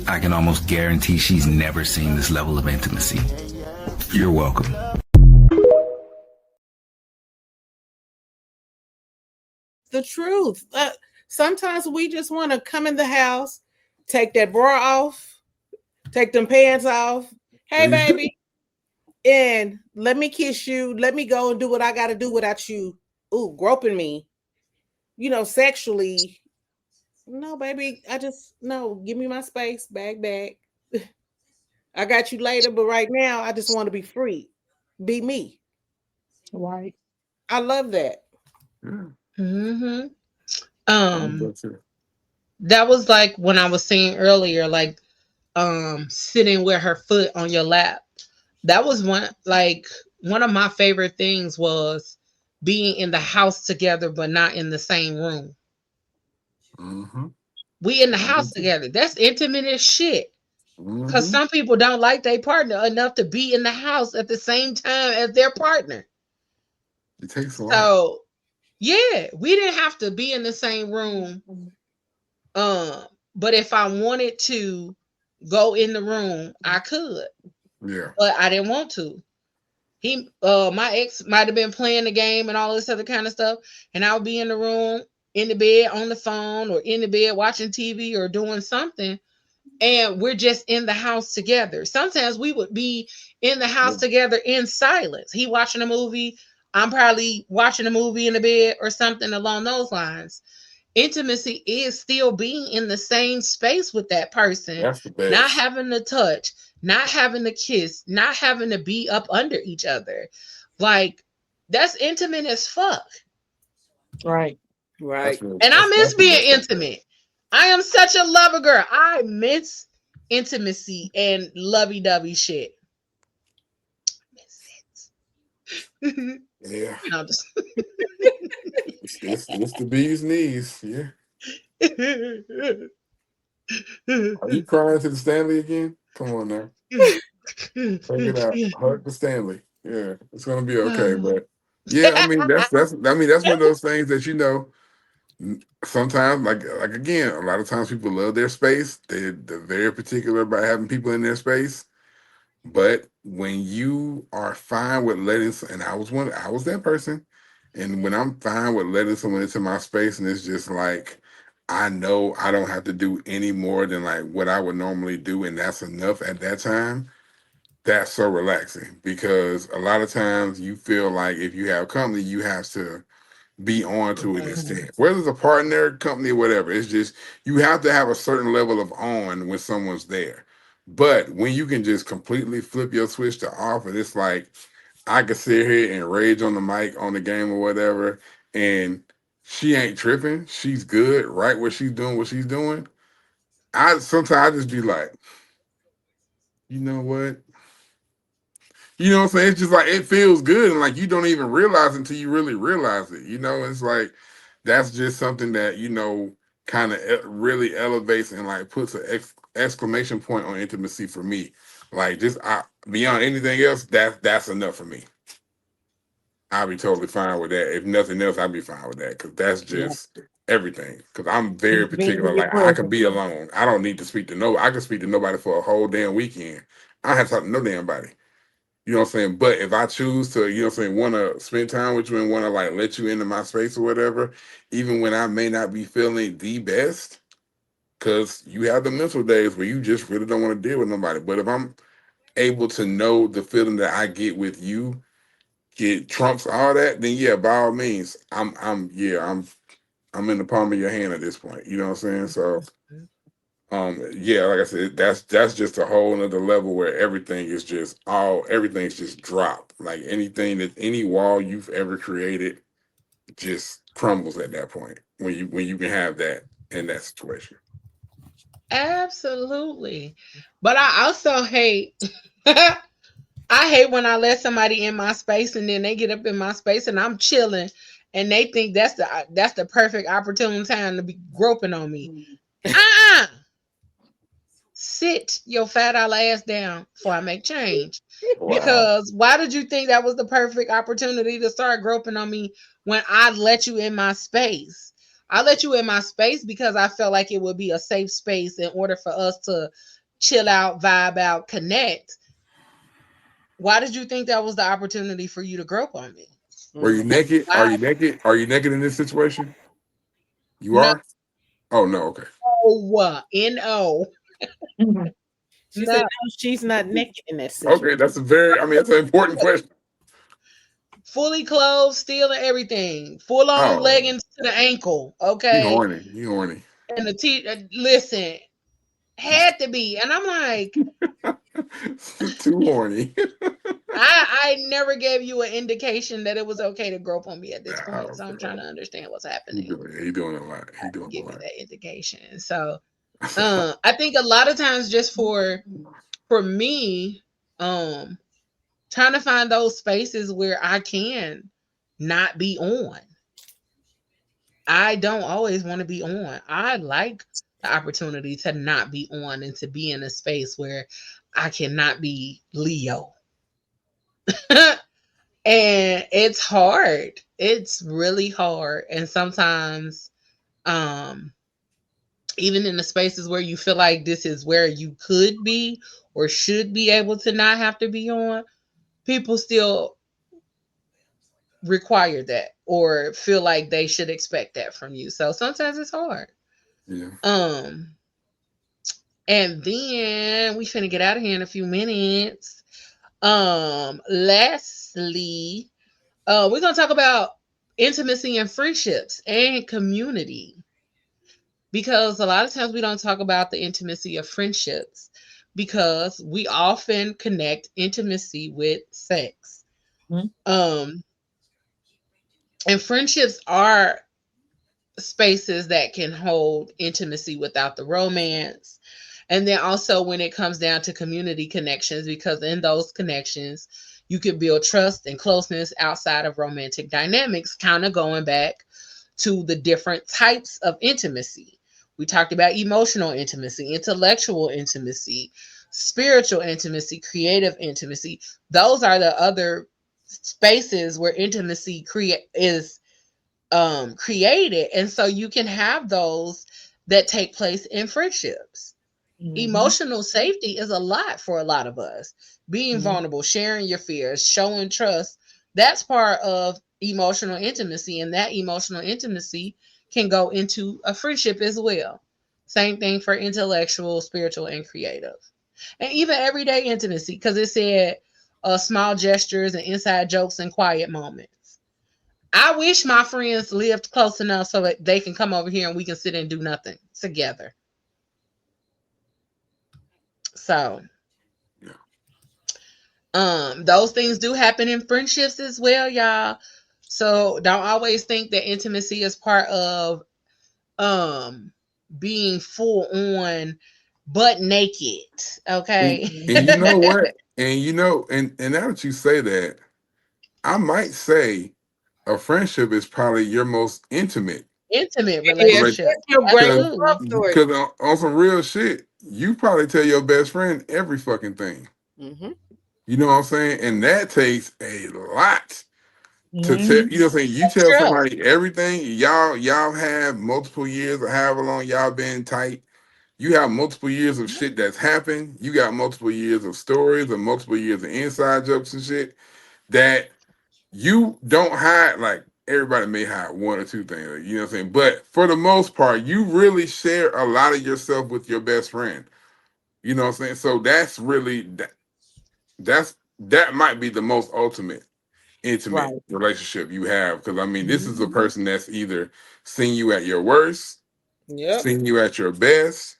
I can almost guarantee she's never seen this level of intimacy. You're welcome. The truth. Sometimes we just want to come in the house, take that bra off, take them pants off. Hey, baby. And let me kiss you. Let me go and do what I got to do without you. Ooh, groping me, sexually. No, baby. No, give me my space. Bag. I got you later, but right now, I just want to be free. Be me. Right. I love that. Mm-hmm. That was like when I was saying earlier, like sitting with her foot on your lap. That was one of my favorite things was being in the house together but not in the same room. Mm-hmm. We in the house together. That's intimate as shit. Because some people don't like their partner enough to be in the house at the same time as their partner. It takes a lot. So yeah, we didn't have to be in the same room. But if I wanted to go in the room, I could. Yeah. But I didn't want to. My ex might have been playing the game and all this other kind of stuff, and I would be in the room, in the bed, on the phone, or in the bed watching TV or doing something, and we're just in the house together. Sometimes we would be in the house together in silence. He watching a movie, I'm probably watching a movie in the bed or something along those lines. Intimacy is still being in the same space with that person, not having to touch, not having to kiss, not having to be up under each other. Like, that's intimate as fuck. Right. And I miss being intimate. I am such a lover girl. I miss intimacy and lovey-dovey shit. Yeah. No, just... it's the bee's knees. Yeah. Are you crying to the Stanley again? Come on now. Take it out. Hug the Stanley. Yeah, it's gonna be okay. But yeah, I mean that's one of those things that Sometimes, like again, a lot of times people love their space. They're very particular about having people in their space. But when you are fine with letting, and I was that person, and when I'm fine with letting someone into my space, and it's just like I know I don't have to do any more than like what I would normally do, and that's enough at that time. That's so relaxing because a lot of times you feel like if you have company, you have to be on to an extent. Whether it's a partner, company, whatever, it's just you have to have a certain level of on when someone's there. But when you can just completely flip your switch to off, and it's like I could sit here and rage on the mic on the game or whatever, and she ain't tripping. She's good, right? Where she's doing what she's doing. I sometimes I just be like, you know what? You know what I'm saying? It's just like it feels good, and like you don't even realize it until you really realize it. You know, it's like that's just something that kind of really elevates and like puts an exclamation point on intimacy for me. Like just beyond anything else, that's enough for me. I'll be totally fine with that. If nothing else, I'd be fine with that because that's Yeah. just everything. Because I'm very Just being particular. in your Like I could presence. be alone. I don't need to speak to no. I can speak to nobody for a whole damn weekend. I don't have to talk to no damn body. You know what I'm saying? But if I choose to, what I'm saying, want to spend time with you and want to like let you into my space or whatever, even when I may not be feeling the best, because you have the mental days where you just really don't want to deal with nobody. But if I'm able to know the feeling that I get with you, it trumps all that, then yeah, by all means, I'm in the palm of your hand at this point. You know what I'm saying? So yeah, like I said, that's just a whole nother level where everything's just dropped. Like anything that any wall you've ever created just crumbles at that point when you can have that in that situation. Absolutely. But I also hate I hate when I let somebody in my space and then they get up in my space and I'm chilling and they think that's the perfect opportune time to be groping on me. Uh-uh. Sit your fat ass down before I make change. Wow. Because why did you think that was the perfect opportunity to start groping on me when I let you in my space? I let you in my space because I felt like it would be a safe space in order for us to chill out, vibe out, connect. Why did you think that was the opportunity for you to grope on me? Were you Mm. naked? Are Why? you naked? Are you naked in this situation? You No, are? Oh no, okay. no, She said, no. no, she's not naked in that situation. Okay, that's an important question. Fully clothed, stealing everything, full on Oh, leggings to the ankle. you Okay, horny. You horny. and the listen, had to be, and I'm like, Too horny. I never gave you an indication that it was okay to grope on me at this point, Oh, so I'm trying to understand what's happening. he doing a lot. He doing a Give me lot. that indication. So, I think a lot of times, just for me, um, trying to find those spaces where I can not be on. I don't always want to be on. I like the opportunity to not be on and to be in a space where I cannot be Leo. And it's hard. It's really hard. And sometimes, um, even in the spaces where you feel like this is where you could be or should be able to not have to be on, people still require that or feel like they should expect that from you. So sometimes it's hard. Yeah. Um, and then we finna get out of here in a few minutes. Lastly, we're gonna talk about intimacy and friendships and community because a lot of times we don't talk about the intimacy of friendships because we often connect intimacy with sex. Um, and friendships are spaces that can hold intimacy without the romance. And then also when it comes down to community connections, because in those connections, you can build trust and closeness outside of romantic dynamics, kind of going back to the different types of intimacy. We talked about emotional intimacy, intellectual intimacy, spiritual intimacy, creative intimacy. Those are the other spaces where intimacy is created, and so you can have those that take place in friendships. Emotional safety is a lot for a lot of us. Being vulnerable, sharing your fears, showing trust, that's part of emotional intimacy, and that emotional intimacy can go into a friendship as well. Same thing for intellectual, spiritual, and creative, and even everyday intimacy, because it said small gestures and inside jokes and quiet moments. I wish my friends lived close enough so that they can come over here and we can sit and do nothing together. So, Yeah. those things do happen in friendships as well, y'all. So don't always think that intimacy is part of um being full on butt naked. And, Okay. and you know what? And you know, and now that you say that, I might say a friendship is probably your most intimate Intimate Yeah, relationship. relationship. it's your greatest Absolutely. love story. Because on some real shit, you probably tell your best friend every fucking thing. Mm-hmm. You know what I'm saying? And that takes a lot to tell. Mhm. You know what I'm saying? You That's tell true. somebody everything. Y'all have multiple years or however long y'all been tight. You have multiple years of shit that's happened. You got multiple years of stories and multiple years of inside jokes and shit that you don't hide. Like everybody may hide one or two things, you know what I'm saying? But for the most part, you really share a lot of yourself with your best friend. You know what I'm saying? So that's really that might be the most ultimate intimate Right. relationship you have. Because I mean, this is a Mhm. person that's either seen you at your worst, Yep. seen you at your best,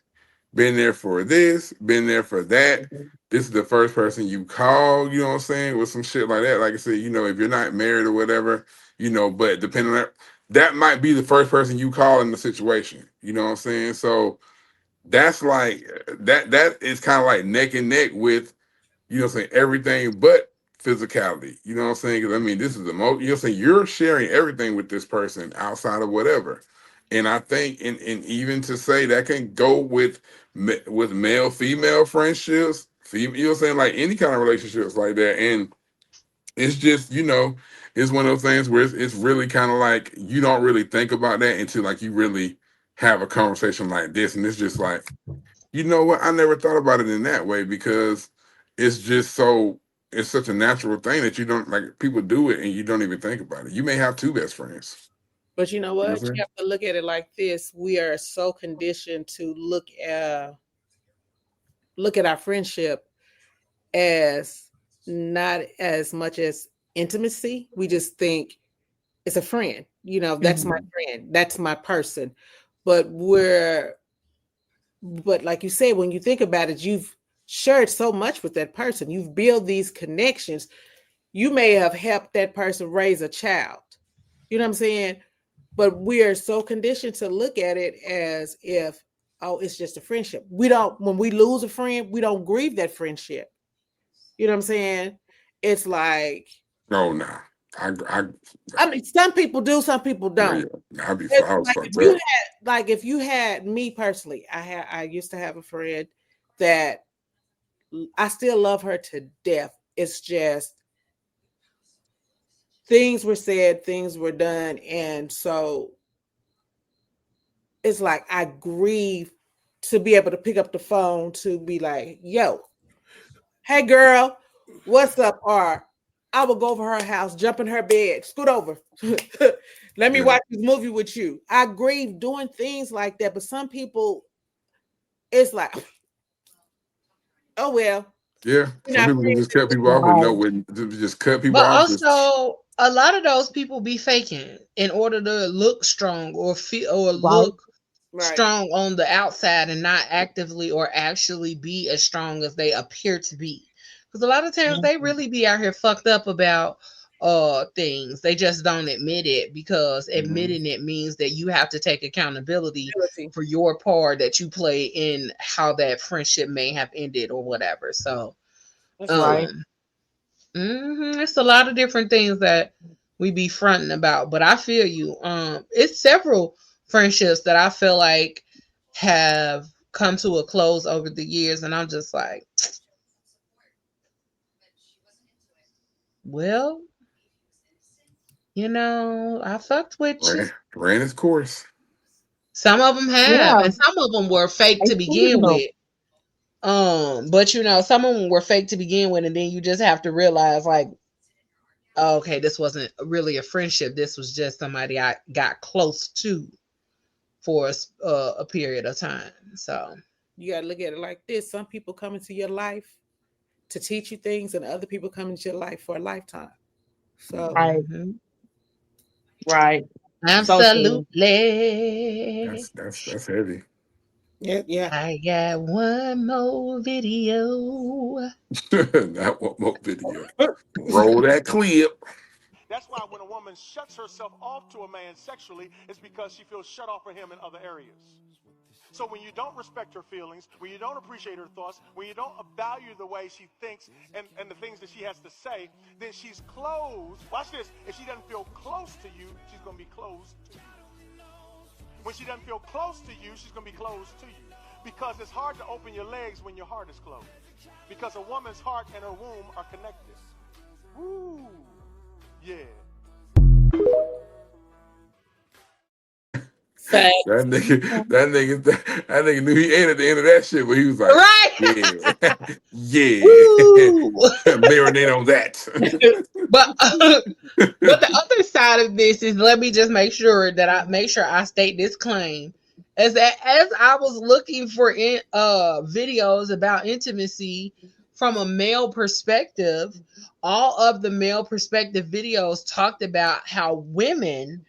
been there for this, been there for that. This is the first person you call, you know what I'm saying, with some shit like that. Like I said, you know, if you're not married or whatever, you know, but depending on that, that might be the first person you call in the situation. You know what I'm saying? So that's like that is kind of like neck and neck with, you know what I'm saying, everything but physicality. You know what I'm saying? Because I mean, this is the most, you know what I'm saying, you're sharing everything with this person outside of whatever. And I think, and even to say that can go with with male female friendships, you know what I'm saying, like any kind of relationships like that. And it's just, you know, it's one of those things where it's really kind of like you don't really think about that until like you really have a conversation like this, and it's just like, you know what? I never thought about it in that way because it's just so it's such a natural thing that you don't like people do it and you don't even think about it. You may have two best friends. But you know You know what? what I'm You saying? have to look at it like this. We are so conditioned to look at our friendship as not as much as intimacy. We just think it's a friend. You know, that's my Mhm. friend. That's my person. But but like you said, when you think about it, you've shared so much with that person. You've built these connections. You may have helped that person raise a child. You know what I'm saying? But we are so conditioned to look at it as if, oh, it's just a friendship. We don't, when we lose a friend, we don't grieve that friendship. You know what I'm saying? It's like, Oh no. I I mean, some people do, some people well, don't. yeah, It's I was like if fucked you up. had, like if you had me personally, I used to have a friend that I still love her to death. It's just things were said, things were done, and so it's like I grieve to be able to pick up the phone to be like, yo, hey girl, what's up? Or I will go over her house, jump in her bed, scoot over. Let me Yeah. watch this movie with you. I grieve doing things like that. But some people, it's like, oh well, Yeah. we're Some not people can friends just cut people off with anymore. no Right. with just cut people But off. Just also, a lot of those people be faking in order to look strong or feel or Right. look Right. strong on the outside and not actively or actually be as strong as they appear to be. Because a lot of times they Mhm. really be out here fucked up about things. They just don't admit it because mhm. admitting it means that you have to take accountability Ability. for your part that you play in how that friendship may have ended or whatever. So That's true. Right. um it's a lot of different things that we be fronting about, but I feel you. It's several friendships that I feel like have come to a close over the years, and I'm just like, well, I fucked with you. Ran its course. Some of them have, Yeah, and some of them were fake they to begin seasonal. with. But some of them were fake to begin with, and then you just have to realize, like, oh, okay, this wasn't really a friendship. This was just somebody I got close to for a period of time. So, You got to look at it like this: some people come into your life to teach you things, and other people come into your life for a lifetime. So Right, mhm. right. So true. Absolutely. That's heavy. yeah, yeah. I got one more video. Not one more video. Roll that clip. That's why when a woman shuts herself off to a man sexually, it's because she feels shut off from him in other areas. So when you don't respect her feelings, when you don't appreciate her thoughts, when you don't value the way she thinks and the things that she has to say, then she's closed. Watch this. If she doesn't feel close to you, she's going to be closed to you. When she doesn't feel close to you, she's going to be closed to you. Because it's hard to open your legs when your heart is closed. Because a woman's heart and her womb are connected. Woo! Yeah. Fact. That nigga knew he ate at the end of that shit, but he was like, Right. yeah, yeah, Woo! marinate on that. But but the other side of this is, let me just make sure I state this claim, is that as I was looking for videos about intimacy from a male perspective, all of the male perspective videos talked about how women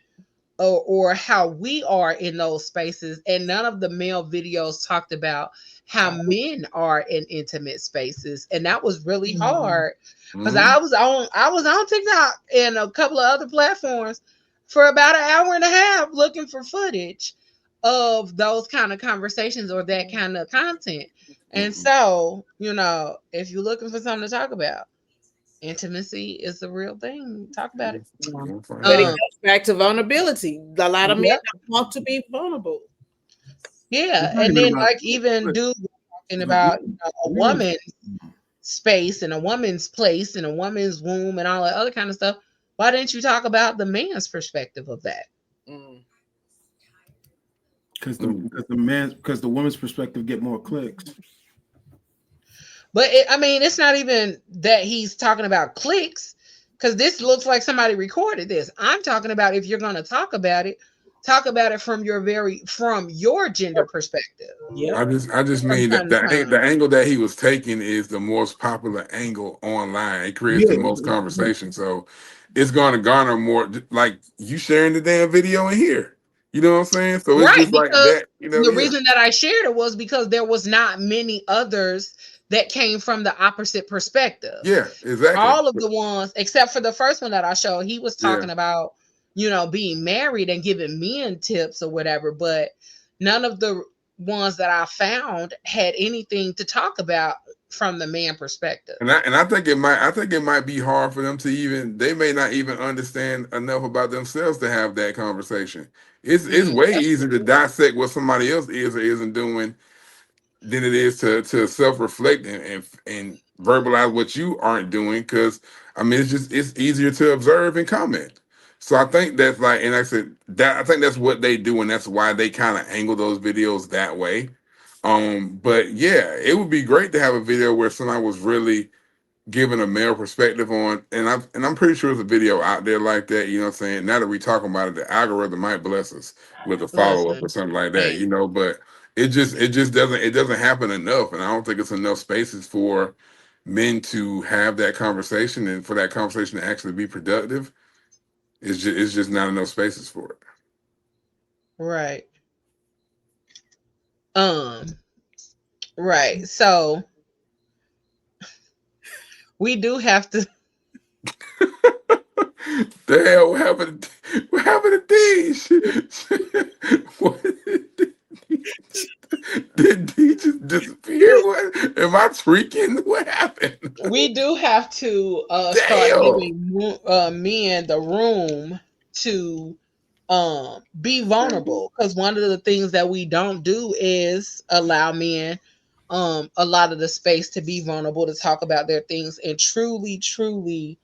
or how we are in those spaces, and none of the male videos talked about how men are in intimate spaces. And that was really Mhm. hard because Mhm. I was on TikTok and a couple of other platforms for about an hour and a half looking for footage of those kind of conversations or that kind of content. And Mhm. so, if you're looking for something to talk about, intimacy is a real thing. Talk about it. Yeah. You gonna find But it out. Um, goes back to vulnerability. A lot of men yep. don't want to be vulnerable. It's Yeah, not and even then about. like even But dudes talking about women, a women, woman's space and a woman's place and a woman's womb and all that other kind of stuff. Why didn't you talk about the man's perspective of that? Mm. Mm. because the woman's perspective get more clicks. But I mean, it's not even that he's talking about clicks, because this looks like somebody recorded this. I'm talking about, if you're going to talk about it from your gender perspective. Yep. I just From mean that time to the time. angle that he was taking is the most popular angle online. It creates the Yeah, most conversation, so it's going to garner more. Like you sharing the damn video in here, you know what I'm saying? So it's Right, just like because that, the yeah, reason that I shared it was because there was not many others that came from the opposite perspective. yeah, exactly, All of the ones, except for the first one that I showed, he was yeah. talking about, being married and giving men tips or whatever, but none of the ones that I found had anything to talk about from the man perspective. And I think it might be hard for them to even, they may not even understand enough about themselves to have that conversation. It's way That's easier to true. dissect what somebody else is or isn't doing than it is to self-reflect and verbalize what you aren't doing, because I mean it's easier to observe and comment. So I think that's like, and like I said, that I think that's what they do, and that's why they kind of angle those videos that way. But yeah, it would be great to have a video where somebody was really giving a male perspective on, and I'm pretty sure there's a video out there like that, you know what I'm saying? Now that we talking about it, the algorithm might bless us with a follow-up or Listen, something like that, hey, but it just doesn't happen enough. And I don't think it's enough spaces for men to have that conversation and for that conversation to actually be productive. It's just not enough spaces for it. right. Um, right. So we do have to. The hell, what happened to these? What did he just disappear? What am I tweaking? What happened? We do have to start Damn. giving men the room to be vulnerable, because one of the things that we don't do is allow men a lot of the space to be vulnerable, to talk about their things and truly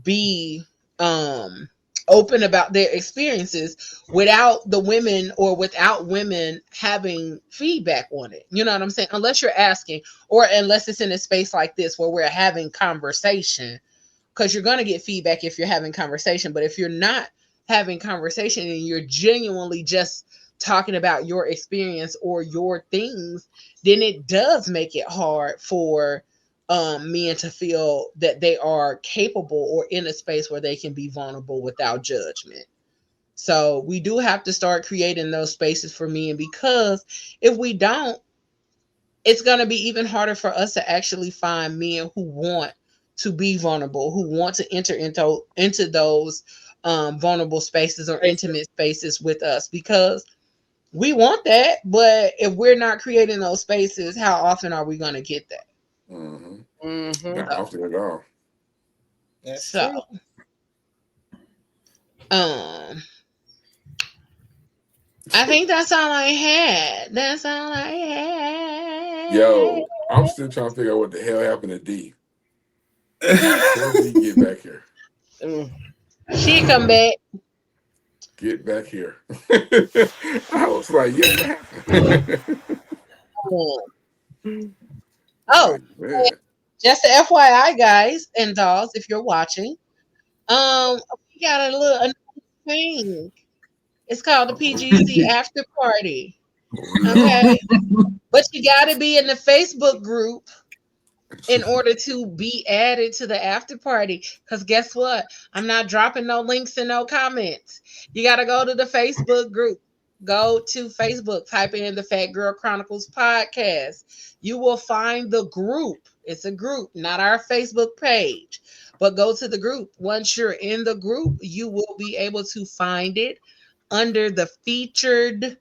be um open about their experiences without the women or without women having feedback on it. You know what I'm saying? Unless you're asking, or unless it's in a space like this where we're having conversation, because you're going to get feedback if you're having conversation. But if you're not having conversation and you're genuinely just talking about your experience or your things, then it does make it hard for men to feel that they are capable or in a space where they can be vulnerable without judgment. So we do have to start creating those spaces for men, because if we don't, it's going to be even harder for us to actually find men who want to be vulnerable, who want to enter into those vulnerable spaces or intimate spaces with us, because we want that. But if we're not creating those spaces, how often are we going to get that? Not often at all. That's So, true. I think that's all I had. That's all I had. Yo, I'm still trying to figure out what the hell happened to D. Tell D get back here. She come back. Get back here. I was like, yeah, what happened? Oh, Man. just a FYI, guys and dolls, if you're watching, we got another thing. It's called the PGC After Party. Okay, but you got to be in the Facebook group in order to be added to the after party. Because guess what? I'm not dropping no links and no comments. You got to go to the Facebook group. Go to Facebook, type in the Fat Girl Chronicles podcast. You will find the group. It's a group, not our Facebook page, but go to the group. Once you're in the group, you will be able to find it under the featured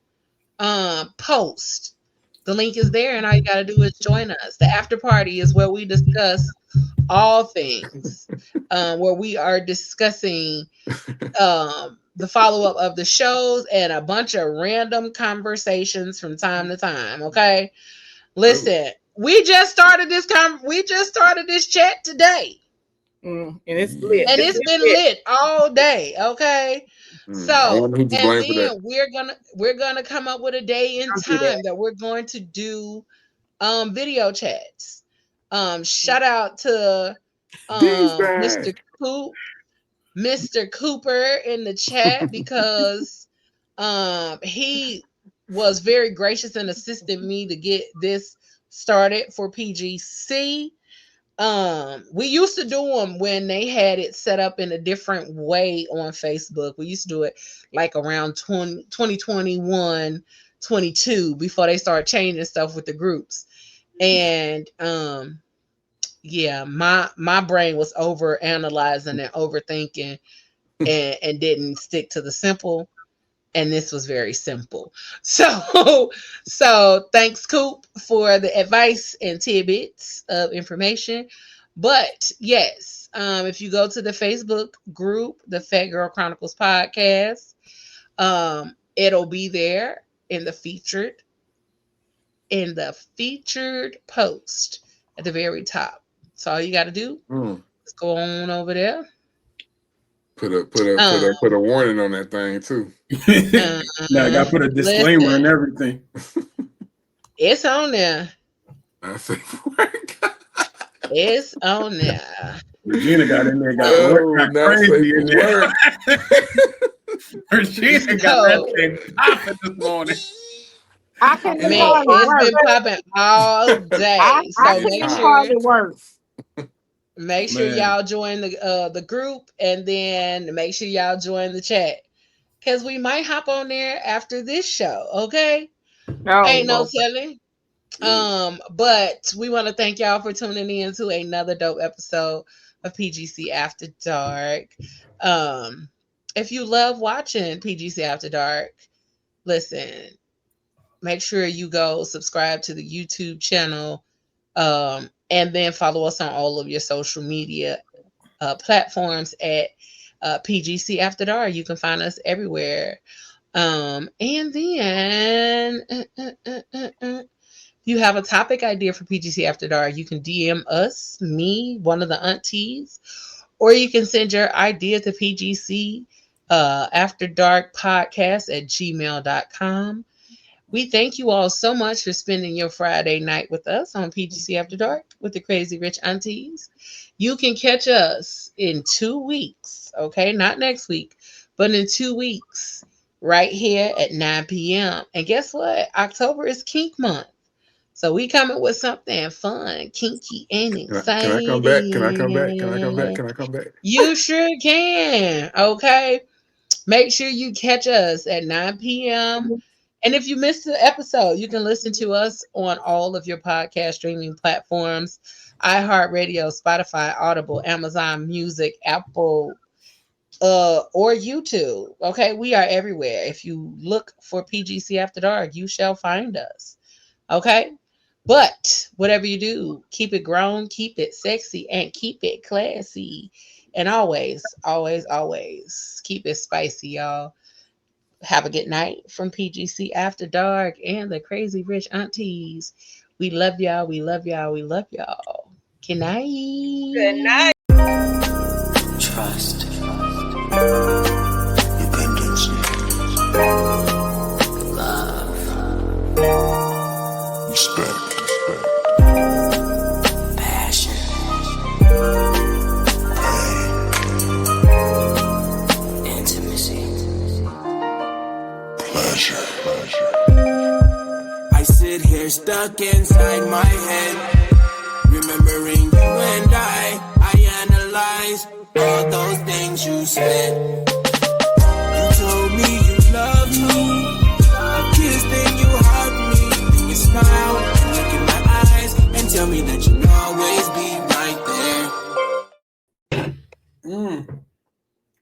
post. The link is there, and all you got to do is join us. The after party is where we discuss all things, where we are discussing the follow up of the shows and a bunch of random conversations from time to time. Okay, listen, we just started this chat today, And it's lit. and it's been lit all day. Okay. I So, wonder who to and blame for then that. we're gonna come up with a day and Don't do time that. that we're going to do video chats. Shout out to D's Mr. back. Mr. Cooper in the chat, because he was very gracious and assisted me to get this started for PGC. We used to do them when they had it set up in a different way on Facebook. We used to do it like around 2021, 22, before they started changing stuff with the groups. And yeah, my brain was over analyzing and overthinking, and didn't stick to the simple. And this was very simple. So thanks, Coop, for the advice and tidbits of information. But yes, if you go to the Facebook group, the Fat Girl Chronicles podcast, it'll be there in the featured post at the very top. So all you got to do is go on over there. Put a warning on that thing too. Now I gotta put a disclaimer and everything. It's on there. I say, It's on there. Regina got in there, got crazy in there. Regina got that thing popping this morning. I can Man, hardly it's been work. popping all day. I So can hardly work. make sure Man. y'all join the group, and then make sure y'all join the chat, because we might hop on there after this show. Okay, ain't no Lord. telling. But we want to thank y'all for tuning in to another dope episode of PGC After Dark. If you love watching PGC After Dark, listen, make sure you go subscribe to the YouTube channel, and then follow us on all of your social media platforms at PGC After Dark. You can find us everywhere. And then you have a topic idea for PGC After Dark, you can DM us, me, one of the aunties, or you can send your idea to PGC afterdarkpodcast@gmail.com. We thank you all so much for spending your Friday night with us on PGC After Dark with the Crazy Rich Aunties. You can catch us in 2 weeks, okay? Not next week, but in 2 weeks, right here at 9 p.m. And guess what? October is Kink Month. So we coming with something fun, kinky, and Can I come back? Can I come back? Can I come back? exciting. Can I come back? You sure can, okay? Make sure you catch us at 9 p.m. And if you missed the episode, you can listen to us on all of your podcast streaming platforms: iHeartRadio, Spotify, Audible, Amazon Music, Apple, or YouTube. Okay, we are everywhere. If you look for PGC After Dark, you shall find us. Okay, but whatever you do, keep it grown, keep it sexy, and keep it classy. And always, always, always keep it spicy, y'all. Have a good night from PGC After Dark and the Crazy Rich Aunties. We love y'all. We love y'all. We love y'all. Good night. Good night. Trust. Dependency. Love. Respect. Passion. Pain. Intimacy. Pleasure. I sit here stuck inside my head, remembering you and I analyze all those things you said. You told me you loved me, you kissed and you hugged me, then you smiled, you look in my eyes and tell me that you'll always be right there.